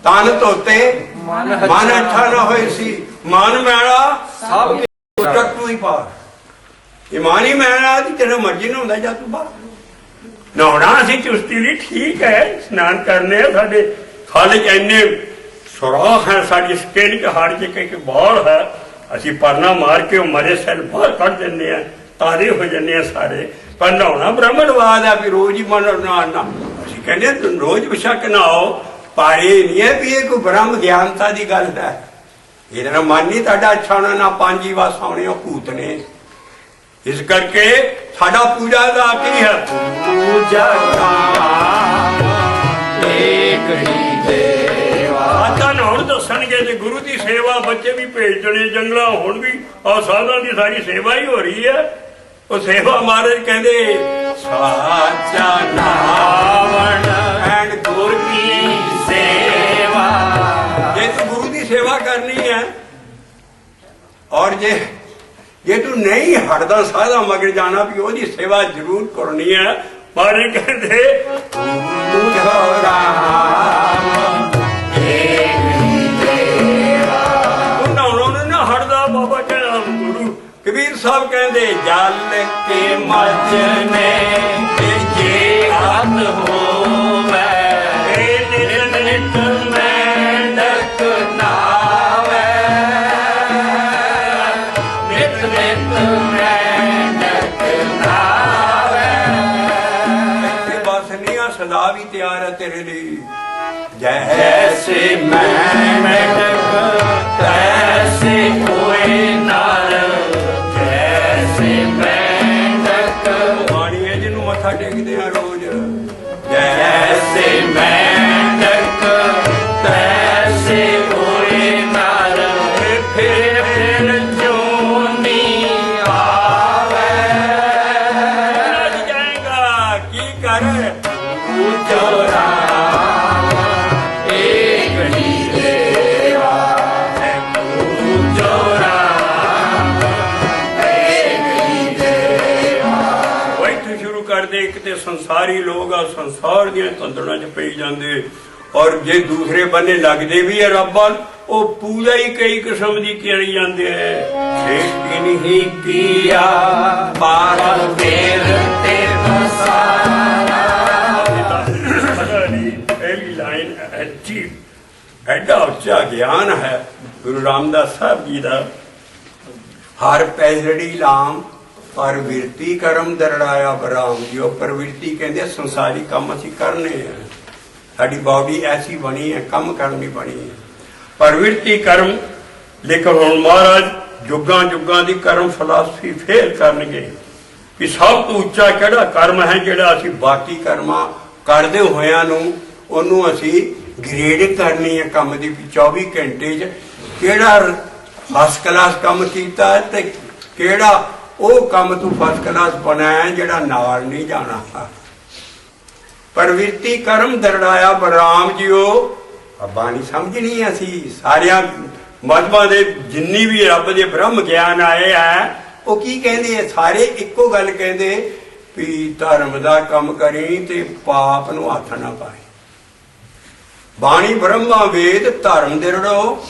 ਤਨ ਧੋਤੇ ਮਨ ਅੱਛਾ ਨਾ ਹੋਏ ਸੀ, ਮਨ ਮੈਲਾ ਸਭ ਟੱਟੂ ਹੀ ਪਾਰ। ਇਹ ਮਨ ਹੀ ਮੈਲਾ ਦੀ ਤੇਰਾ ਮਰਜ਼ੀ ਨਾ ਹੁੰਦਾ ਜਾਂ ਤੂੰ ਬਾਹਰ ਨਹਾਉਣਾ। ਅਸੀਂ ਚੁਸਤੀ ਲਈ ਠੀਕ ਹੈ, ਇਸ਼ਨਾਨ ਕਰਨੇ ਆ। ਸਾਡੇ ਖਲ ਚ ਇੰਨੇ ਸੁਰਾਖ ਹੈ, ਸਾਡੀ ਸਕਿਨ ਚ ਹਰ ਚ ਇੱਕ ਬਾਲ ਹੈ। ਅਸੀਂ ਪਰਨਾ ਮਾਰ ਕੇ ਉਹ ਮਰੇ ਸੈੱਲ ਬਾਹਰ ਕੱਢ ਦਿੰਦੇ ਆ, ਤਾਰੇ ਹੋ ਜਾਂਦੇ ਆ ਸਾਰੇ। ਪਰ ਨਹਾਉਣਾ ਬ੍ਰਾਹਮਣਵਾਦ ਆ ਵੀ ਰੋਜ਼ ਹੀ ਮਨ ਨਹਾਉਣਾ। ਅਸੀਂ ਕਹਿੰਦੇ ਰੋਜ਼ ਬੇਸ਼ੱਕ ਨਹਾਓ, ਪਰ ਇਹ ਨਹੀਂ ਹੈ ਵੀ ਇਹ ਕੋਈ ਬ੍ਰਹਮ ਗਿਆਨਤਾ ਦੀ ਗੱਲ ਹੈ। ਇਹਦਾ ਨਾਲ ਮਨ ਨਹੀਂ ਤੁਹਾਡਾ ਅੱਛਾ ਹੋਣਾ, ਨਾ ਪੰਜ ਹੀ ਵਾਸ ਆਉਣੇ ਉਹ ਭੂਤ ਨੇ। ਇਸ ਕਰਕੇ ਸਾਡਾ ਪੂਜਾ ਦਾ ਕੀ ਹੈ? ਪੂਜਾ ਰਾਮ ਏਕ ਹੀ ਦੇਵਾ। ਆਤਾ ਨਹਾਉਣ ਦੱਸਣਗੇ ਤੇ ਗੁਰੂ ਦੀ ਸੇਵਾ ਬੱਚੇ ਵੀ ਭੇਜ ਦੇਣੇ ਜੰਗਲਾਂ। ਹੁਣ ਵੀ ਆ ਸਾਧਾਂ ਦੀ ਸਾਰੀ ਸੇਵਾ ਹੀ ਹੋ ਰਹੀ ਹੈ। ਉਹ ਸੇਵਾ ਮਹਾਰਾਜ ਕਹਿੰਦੇ ਸਾਚਾ ਨਾਵਣ ਐਂਡ ਗੁਰ ਕੀ ਸੇਵਾ। ਜੇ ਤੂੰ ਗੁਰੂ ਦੀ ਸੇਵਾ ਕਰਨੀ ਹੈ ਔਰ ਜੇ ਤੂੰ ਨਹੀਂ ਹਟਦਾ ਸਾਧਾ ਮਗਰ ਜਾਣਾ ਵੀ ਉਹਦੀ ਸੇਵਾ ਜ਼ਰੂਰ ਕਰਨੀ ਹੈ। ਮਹਾਰਾਜ ਕਹਿੰਦੇ ਪੂਜੋ ਰਾਮ ਏਕ ਹੀ ਦੇਵਾ। ਉਹ ਨਹਾਉਣੋਂ ਨਾ ਹਟਦਾ। ਬਾਬਾ ਕਹਿੰਦਾ ਗੁਰੂ ਕਬੀਰ ਸਾਹਿਬ ਕਹਿੰਦੇ ਜਲ ਕੇ ਮੱਚਨੇ ਤੇ ਜੇ ਅੰਨ ਹੋਵੇ, ਨਿਤ ਨਿਤ ਮੈਂਡਕ ਨਾਵੇ, ਨਿਤ ਨਿਤ ਮੈਂਡਕ ਨਾਵੇ। ਇੱਥੇ ਬਸ ਨਹੀਂ ਆ, ਸਦਾ ਵੀ ਤਿਆਰ ਹੈ ਤੇਰੇ ਲਈ। ਜੈਸੇ ਮੈਂਡਕ ਤੈਸੇ ਹੋਏ ਨਰ, ਜੈਸੇ ਮੈਂਡਕ ਬਾਣੀ ਹੈ ਜਿਹਨੂੰ ਮੱਥਾ ਟੇਕਦੇ ਆ ਰੋਜ਼। ਜੈਸੇ ਮੈਂਡਕ ਤੈਸੇ ਹੋਏ ਨਰ, ਫਿਰ ਫਿਰ ਜੋਨੀ ਆਵੇ। ਰੱਜ ਜਾਏਗਾ ਕੀ ਕਰ ਪੂਜੋ ਰਾਮ ਏਕ ਹੀ ਦੇਵਾ, ਪੂਜੋ ਰਾਮ ਏਕ ਹੀ ਦੇਵਾ। ਇੱਥੇ ਸ਼ੁਰੂ ਕਰਦੇ। ਇੱਕ ਤੇ ਸੰਸਾਰੀ ਲੋਕ ਆ, ਸੰਸਾਰ ਦੀਆਂ ਧੰਦੜਾਂ 'ਚ ਪਈ ਜਾਂਦੇ। ਔਰ ਜੇ ਦੂਸਰੇ ਬੰਨੇ ਲੱਗਦੇ ਵੀ ਹੈ ਰੱਬ ਵੱਲ, ਉਹ ਪੂਜਾ ਹੀ ਕਈ ਕਿਸਮ ਦੀ ਕਰੀ ਜਾਂਦੇ ਹੈ। ਸੇਠੀ ਨਹੀਂ ਕੀਆ ਪਾਰ ਫੇਰ ਤੇ ਬਸਾਰਾ। ਪਹਿਲੀ ਲਾਈਨ ਅੱਛੀ ਐਡਾ ਉੱਚਾ ਗਿਆਨ ਹੈ ਗੁਰੂ ਰਾਮਦਾਸ ਸਾਹਿਬ ਜੀ ਦਾ। ਹਰ ਪੈਜੜੀ ਲਾਮ ਪਰ ਵਿਰਤੀ ਕਰਮ ਦਰੜਾਇਆ ਬਰਾਮ ਜੀ। ਉਹ ਪ੍ਰਵਿਰਤੀ ਕਹਿੰਦੇ ਸੰਸਾਰੀ ਕੰਮ ਅਸੀਂ ਕਰਨੇ ਆ। ਸਾਡੀ ਬਾਡੀ ਐਸੀ ਬਣੀ ਹੈ, ਕੰਮ ਕਰਨੀ ਬਣੀ ਹੈ। ਪ੍ਰਵਿਰਤੀ ਕਰਮ। ਲੇਕਿਨ ਹੁਣ ਮਹਾਰਾਜ ਜੁਗਾਂ ਜੁਗਾਂ ਦੀ ਕਰਮ ਫਿਲਾਸਫੀ ਫੇਲ ਕਰਨਗੇ ਵੀ ਸਭ ਤੋਂ ਉੱਚਾ ਕਿਹੜਾ ਕਰਮ ਹੈ ਜਿਹੜਾ ਅਸੀਂ ਬਾਕੀ ਕਰਮਾਂ ਕਰਦੇ ਹੋਇਆਂ ਨੂੰ ਉਹਨੂੰ ਅਸੀਂ ਗ੍ਰੇਡ ਕਰਨੀ ਹੈ ਕੰਮ ਦੀ। 24 ਘੰਟੇ 'ਚ ਕਿਹੜਾ ਫਸਟ ਕਲਾਸ ਕੰਮ ਕੀਤਾ ਤੇ ਕਿਹੜਾ ਉਹ ਕੰਮ ਤੂੰ ਫਸਟ ਕਲਾਸ ਬਣਾਇਆ ਜਿਹੜਾ ਨਾਲ ਨਹੀਂ ਜਾਣਾ। ਪ੍ਰਵਿਰਤੀ ਕਰਮ ਦਰੜਾਇਆ ਬਰਾਮ ਜੀਓ। ਬਾਣੀ ਸਮਝਣੀ ਅਸੀਂ ਸਾਰਿਆਂ ਮਜ਼ਹਬਾਂ ਦੇ ਜਿੰਨੀ ਵੀ ਰੱਬ ਦੇ ਬ੍ਰਹਮ ਗਿਆਨ ਆਏ ਆ, ਉਹ ਕੀ ਕਹਿੰਦੇ ਆ? ਸਾਰੇ ਇੱਕੋ ਗੱਲ ਕਹਿੰਦੇ ਵੀ ਧਰਮ ਦਾ ਕੰਮ ਕਰੀ ਤੇ ਪਾਪ ਨੂੰ ਹੱਥ ਨਾ ਪਾਏ। ਬਾਣੀ ਬ੍ਰਹਮਾ ਵੇਦ ਧਰਮ ਦਿਰੜੋ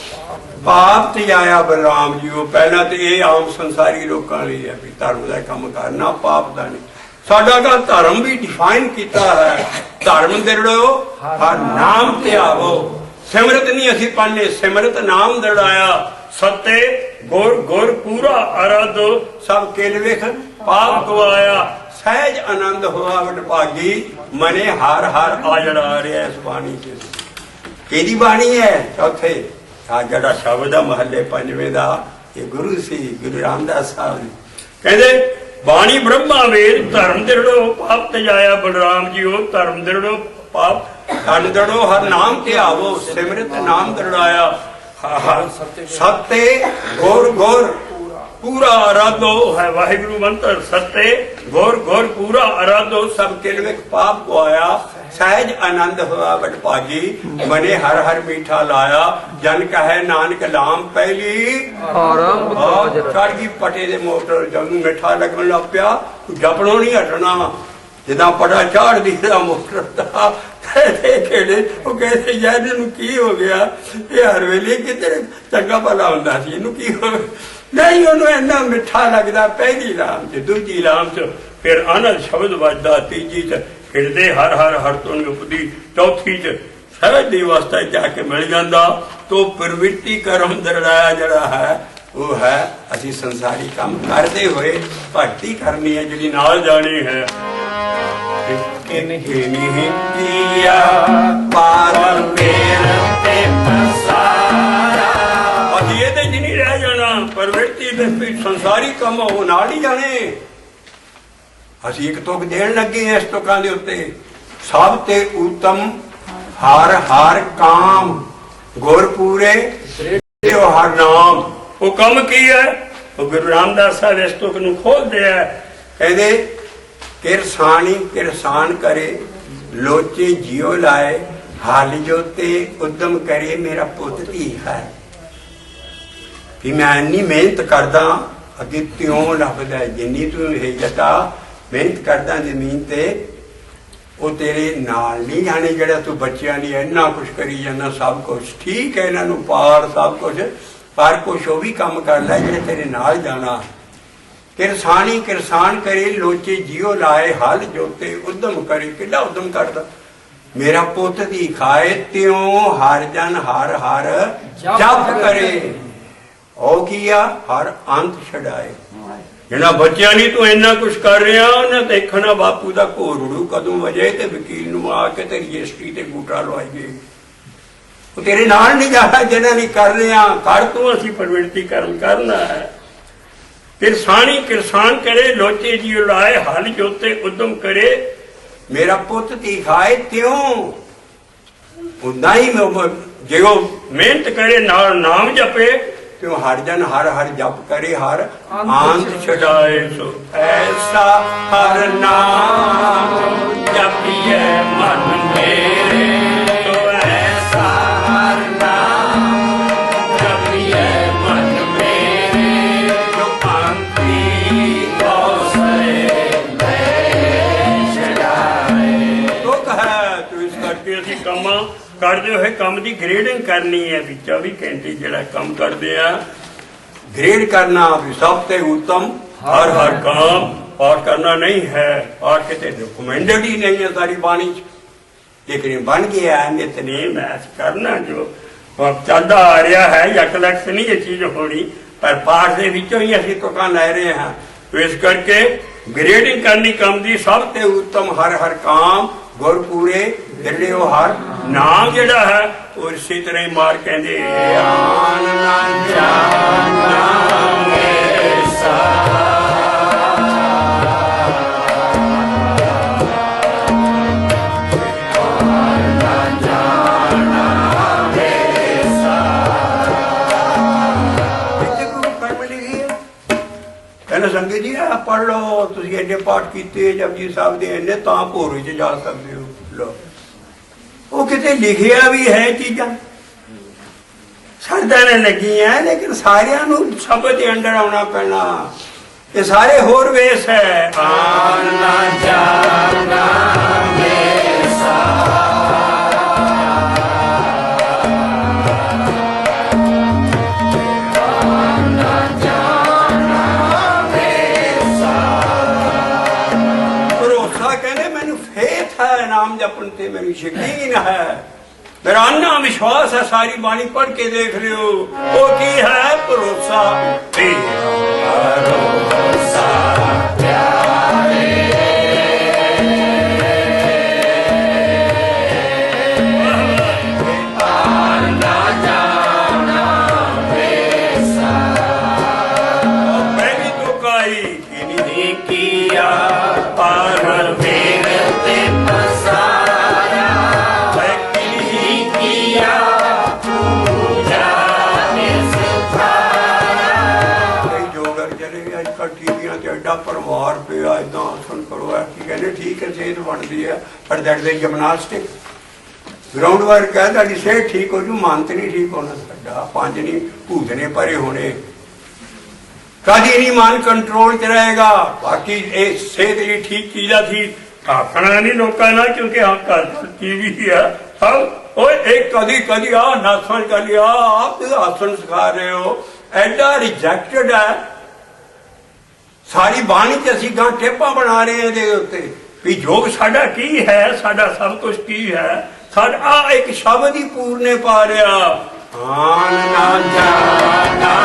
ਪਾਪ ਤਿਆਇਆ ਬਲਰਾਮ ਜੀਓ। ਪਹਿਲਾਂ ਤੇ ਇਹ ਆਮ ਸੰਸਾਰੀ ਲੋਕਾਂ ਲਈ ਹੈ ਵੀ ਧਰਮ ਦਾ ਕੰਮ ਕਰਨਾ, ਪਾਪ ਦਾ ਨਹੀਂ। ਸਾਡਾ ਤਾਂ ਧਰਮ ਵੀ ਡਿਫਾਈਨ ਕੀਤਾ ਹੈ। ਧਰਮ ਦਿਰੜੋ ਹਰ ਨਾਮ ਧਿਆਵੋ। ਸਿਮਰਤ ਨਹੀਂ ਅਸੀਂ ਪੜ੍ਹਨੇ, ਸਿਮਰਤ ਨਾਮ ਦਰੜਾਇਆ। ਸਤੇ ਗੁਰ ਗੁਰ ਪੂਰਾ ਆਰਾਧੋ, ਸਭ ਕਿਲ ਵੇਖ ਪਾਪ ਗਵਾਇਆ। ਸਹਿਜ ਆਨੰਦ ਹੋਆ ਵਡਭਾਗੀ, ਮਨੇ ਹਰ ਹਰ ਆਜੜਾ ਰਿਹਾ। ਇਸ ਬਾਣੀ ਚ ਕਿਹਦੀ ਬਾਣੀ ਹੈ? ਚੌਥੇ ਆ ਜਿਹੜਾ ਸ਼ਬਦ ਆ ਮਹੱਲੇ ਪੰਜਵੇਂ ਦਾ, ਇਹ ਗੁਰੂ ਸੀ ਗੁਰੂ ਰਾਮਦਾਸ ਸਾਹਿਬ ਜੀ ਕਹਿੰਦੇ ਬਾਣੀ ਬ੍ਰਹਮਾ ਵੇਦ ਧਰਮ ਦਿਰੜੋ ਪਾਪ ਤਜਾਇਆ ਬਲਰਾਮ ਜੀਓ। ਧਰਮ ਦਿਰੜੋ पाप धन दड़ो हर नाम के आवो सिमरत नाम दड़ाया सत्य घोर घोर पूरा आराधो है वाहिगुरु मंत्र सत्य घोर घोर पूरा आराधो सब किलविक पाप को आया सहज आनंद हुआ बट भागी बने हर हर मीठा लाया जन कहे नानक लाम पहली चढ़ गई पटे दे मोटर जब मिठा लगन लग पिया जपनों नहीं हटना जिदा पटा चाड़ दी मोटर का कहते यार इनू की हो गया ये हर वेले किधर चंगा भला होंदा सी इनू की हो नहीं उन्होंने इन्ना मिठा लगता पहली लाम च दूजी लाम च फिर आनंद शब्द बजदा तीजी च हिरदे हर हर हर तुन उपदी चौथी च सहज दी अवस्था जाके मिल जाता तो प्रवृत्ति कर्म दरड़ाया जड़ा है वो है असी संसारी काम करते हुए भक्ति करनी है जी नाल जानी है प्रवृत्ति संसारी कम हो नाल ही जाने असी एक तुक देन लगे हैं इस तुकां दे उत्ते सब ते उत्तम हर हर काम गुरपूरे हर नाम वो कम की है वो गुरु रामदास साहब इस तुक नूं खोल दिया कहते किरसानी किरसान करे लोचे जियो लाए हाल जोते उद्यम करे मेरा पुत धी है कि मैं इन्नी मेहनत करदा अगे त्यों लभदा जिन्नी तू जटा मेहनत करदा जमीन ते वो तेरे नाल नहीं जाने जड़ा तू बच्चियां नहीं इन्ना कुछ करी जाना सब कुछ ठीक है इन्हां नूं पार सब कुछ पर कुछ वो भी काम कर लै जेड़े तेरे नाल जाना किरसानी किरसान करे लोचे जियो लाए हल जोते उद्यम करे किड्डा उद्यम करदा मेरा पुत धी खाए त्यों हर जन हर हर जप करे ओ किया हर अंत छड़ाए जिन्ना बच्चियां नहीं तू इन्ना कुछ कर रहा उन्हें देखना बापू का घोरड़ू कदों वजे ते वकील नूं आके ते रजिस्ट्री ते बूटा लवाइए वो तेरे नाल नहीं जाता जिन्हें नहीं कर रहा कर तू असी प्रवृत्ति कर्म करना है किरसानी किरसान करे लोचे जियो लाए हल जोते उद्यम करे मेरा पुत धी खाए त्यों उदा ही जो मेहनत करे नाम जपे क्यों हर जन हर हर जप करे हर आंत छड़ाए सो ऐसा हर नाम जपिए मन मेरे तो ऐसा हर नाम जपिए मन मेरे जो अंती तो कहे तो इस करके असी कमा करते हुए कम की ग्रेडिंग करनी है भी 24 घंटे जरा कम करते हैं ग्रेड करना भी सबसे उत्तम हर हर काम और करना नहीं है और कितने रिकमेंडेड ही नहीं है सारी बाणी लेकिन बन गया है नितनेम ऐसा करना जो चलता आ रहा है यकलक्ष नहीं ये चीज होनी पर पाठ के विचों ही असी तुकां लै रहे हैं तो इस करके ग्रेडिंग करनी कम की सबसे उत्तम हर हर काम गुरपूरे ਜਿਹੜੇ ਉਹ ਹਰ ਨਾਮ ਜਿਹੜਾ ਹੈ ਉਹ ਇਸੇ ਤਰ੍ਹਾਂ ਹੀ ਮਾਰ ਕਹਿੰਦੇ ਆਨ ਨਾ ਜਾਣਾਂਗੇ ਸਾ कहना संगत जी आ पढ़ लो तुम एडे पाठ किए जपजी साहब के इन्ने तां भोरे च जा सकते हो लो वो कितने लिखिया भी है चीजा सरदा ने लगी है लेकिन सारिया शब्द के अंडर आना पैना ये सारे होर वेस है आना जाना नाम जपन से मेरी यकीन है मेरा अन्ना विश्वास है सारी बाणी पढ़ के देख लियो वो की है भरोसा पहली तो काई किया पार ਵੱਡਾ ਪਰਿਵਾਰ ਪਿਆ ਇਦਾਂ ਆਸਣ ਕਰੋ ਕੀ ਕਹਿੰਦੇ ਠੀਕ ਹੈ ਸਿਹਤ ਬਣਦੀ ਹੈ ਪਰ ਦੈਟ ਦੇ ਜਿਮਨਾਸਟਿਕ ਗਰਾਊਂਡ ਵਰਕ ਹੈ ਤੁਹਾਡੀ ਸਿਹਤ ਠੀਕ ਹੋ ਜੂ ਮਨ ਤੇ ਨਹੀਂ ਠੀਕ ਹੋਣਾ ਸਾਡਾ ਪੰਜ ਨਹੀਂ ਭੂਤ ਨੇ ਭਰੇ ਹੋਣੇ ਕਦੀ ਨਹੀਂ ਮਨ ਕੰਟਰੋਲ 'ਚ ਰਹੇਗਾ ਬਾਕੀ ਇਹ ਸਿਹਤ ਜਿਹੜੀ ਠੀਕ ਚੀਜ਼ਾਂ ਸੀ ਆਖਣਾ ਨਹੀਂ ਲੋਕਾਂ ਨਾਲ ਕਿਉਂਕਿ ਹਾਂ ਘਰ ਟੀਵੀ ਹੈ ਸਭ ਓਏ ਇਹ ਕਦੀ ਕਦੀ ਆ ਨਾਸਾਂ ਕਰ ਲਿਆ ਆਪ ਆਸਣ ਸਿਖਾ ਰਹੇ ਹੋ ਐਡਾ ਰਿਜੈਕਟਡ ਹੈ ਸਾਰੀ ਬਾਣੀ 'ਚ ਅਸੀਂ ਗਾਂ ਟੇਪਾਂ ਬਣਾ ਰਹੇ ਹਾਂ ਇਹਦੇ ਉੱਤੇ ਵੀ ਯੋਗ ਸਾਡਾ ਕੀ ਹੈ ਸਾਡਾ ਸਭ ਕੁਝ ਕੀ ਹੈ ਸਾਡਾ ਇੱਕ ਸ਼ਬਦ ਹੀ ਪੂਰਨੇ ਪਾ ਰਿਹਾ ਆਨ ਨਾ ਜਾਣਾ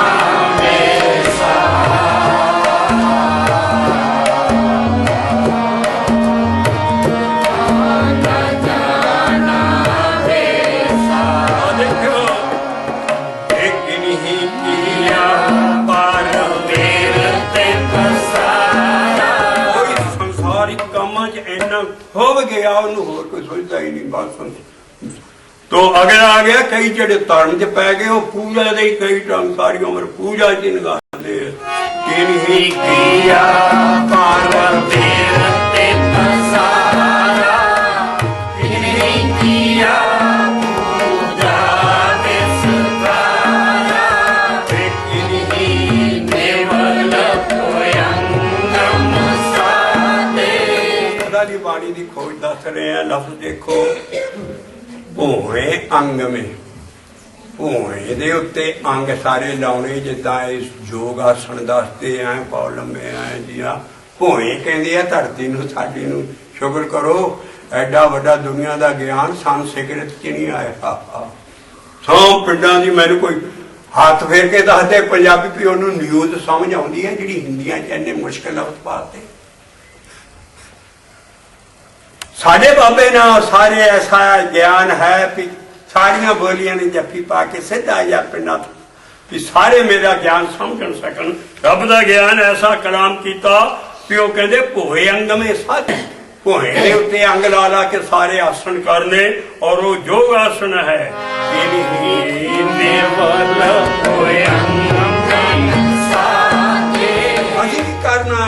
हो गया होर कोई सोचता ही नहीं बात सुन तो अगला आ गया कई जेडे धर्म च पै गए पूजा दे कई ढंग सारी उम्र पूजा च निकालते बाणी की खोज दस रहे हैं लफ्ज देखो भूवे अंग में भूवे दे उत्ते अंग सारे लाने जिदा योग आसन दसते हैं पाओ लंबे हैं जिया भूवे कहते हैं धरती नूं साडी नूं शुक्र करो एडा वड्डा दुनिया का ज्ञान सन सिगरत च नहीं आया सौ पिंडां दी मैनूं कोई हथ फेर के दसदे पंजाबी भी उन्होंने न्यूज़ समझ आउंदी है जिहड़ी हिंदियां च इन्ने मुश्किल लफ्ज पाते साढ़े बाबे ना सारे ऐसा ज्ञान है कि सारिया बोलियां ने जफ्फी पा के सीधा या पिंडा भी सारे मेरा ज्ञान समझ सकन रब का ज्ञान ऐसा कलाम किया कि वह कहते भोए अंग में सारे भोए के उत्ते अंग ला ला के सारे आसन करने और वो योग आसन है अभी करना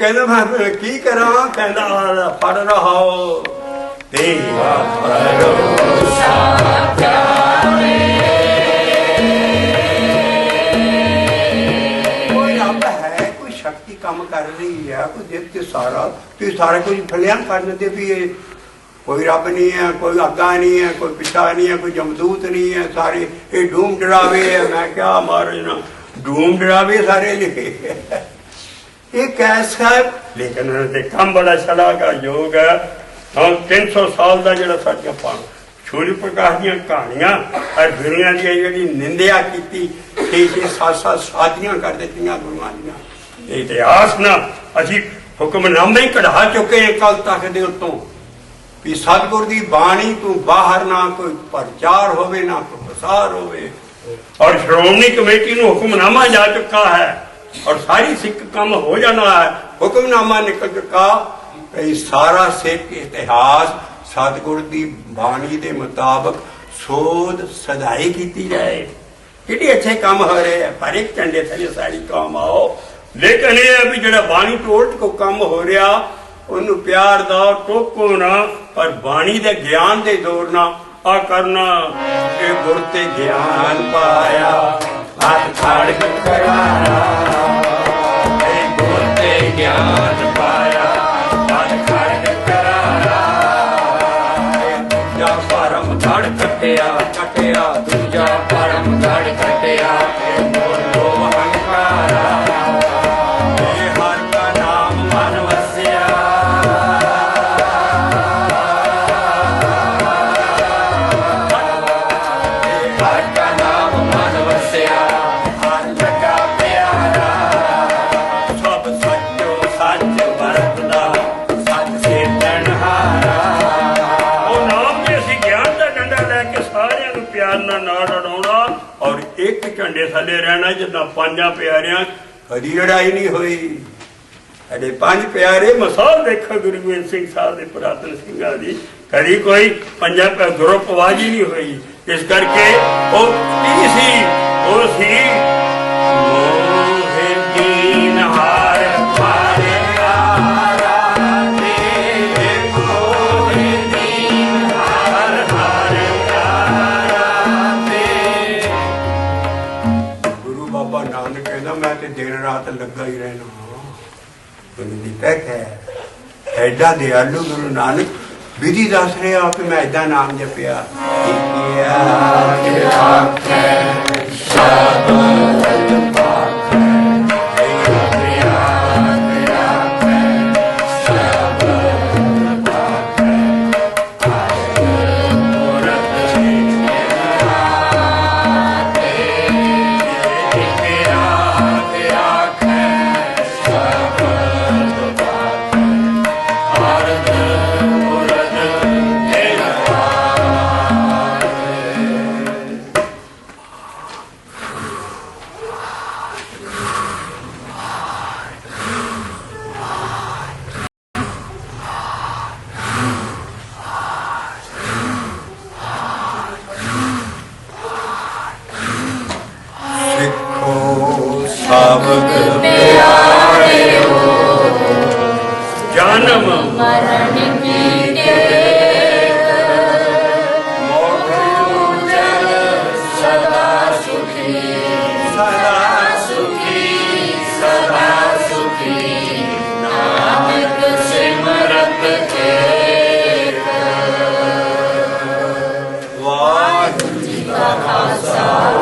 कहना मैं की करा कहना पढ़ रहा हो तेरा भरोसा कोई रब है कोई शक्ति काम कर रही है कोई देखते सारा तो सारा कुछ फलियां कर देते भी कोई रब नहीं है कोई अग्गा नहीं है कोई पिछा नहीं है कोई जमदूत नहीं है सारे ये डूम डरावे है मैं क्या महाराज ना डूम डरावे सारे लिखे एक ऐसा लेकिन उन्होंने काम बड़ा चला का योग है हम 300 साल का जो साड़ियाँ सूर्य प्रकाश दी कहानियां और दुनिया की निंदिया की 6-7 शादियां कर दी गुरुआ दी इतिहास ना असी हुक्मनामे ही कढ़ा चुके हैं कल तक दे उत्तों भी सतगुर की बाणी तू बाहर ना कोई प्रचार होवे ना कोई प्रसार होवे और श्रोमणी कमेटी नूं हुक्मनामा जा चुका है और सारी सिख काम हो जाना है हुक्मनामा निकल चुका सारा सिख इतिहास सतगुर की बाणी के मुताबिक सोध सदाई की जाए कि अच्छे काम हो रहे हैं पर एक झंडे थले सारी काम आओ लेकिन यह भी जो बाणी टोट को काम हो रहा उन्होंने प्यार दो टोको ना पर बाणी के ज्ञान के दौड़ना आ करना गुर ते ज्ञान पाया हाथ खड़ कराया गुर ते ज्ञान पाया हाथ खड़ कराया दूजा परम गढ़ कटिया कटिया दूजा परम गढ़ कटिया बोलो अहंकारा हर का नाम मन वसिया ਝੰਡੇ ਥੱਲੇ ਰਹਿਣਾ, ਜਿੱਦਾਂ ਪੰਜਾਂ ਪਿਆਰਿਆਂ ਕਦੀ ਲੜਾਈ ਨਹੀਂ ਹੋਈ। ਸਾਡੇ ਪੰਜ ਪਿਆਰੇ ਮਿਸਾਲ ਦੇਖੋ ਗੁਰੂ ਗੋਬਿੰਦ ਸਿੰਘ ਸਾਹਿਬ ਦੇ ਪੁਰਾਤਨ ਸਿੰਘਾਂ ਦੀ, ਕਦੀ ਕੋਈ ਪੰਜਾਂ ਗਰੁੱਪਵਾਜੀ ਨਹੀਂ ਹੋਈ। ਇਸ ਕਰਕੇ ਉਹ ਕੀ ਸੀ? ਉਹ ਸੀ ਮੋਹਿ ਦੀਨ ਹਾਰ ਮਾਰਿਆ ਰਾਤੇ, ਮੋਹਿ ਦੀਨ ਹਾਰ ਮਾਰਿਆ ਰਾਤੇ। ਗੁਰੂ ਬਾਬਾ ਨਾਨਕ ਕਹਿੰਦਾ ਮੈਂ ਤੇ ਦਿਨ ਰਾਤ ਲੱਗਾ ਹੀ ਰਹਿਣਾ। ਗੁਰੂ ਦੀ ਪੈਕ ਹੈ ਐਡਾ ਦਿਆਲੂ ਗੁਰੂ ਨਾਨਕ ਵਿਧੀ ਦੱਸ ਰਿਹਾ ਕਿ ਮੈਂ ਏਦਾਂ ਨਾਮ ਜਪਿਆ। ਸ਼ਬਦ ਪਿਆਰਿਓ ਜਨਮ ਮਰਨ ਕੀ ਟੇਕ, ਮੋਖ ਉਜਲ ਸਦਾ ਸੁਖੀ, ਸਦਾ ਸੁਖੀ, ਸਦਾ ਸੁਖੀ, ਨਾਨਕ ਸਿਮਰਤ ਏਕ। ਵਾਹਿਗੁਰੂ ਜੀ ਕਾ ਖਾਲਸਾ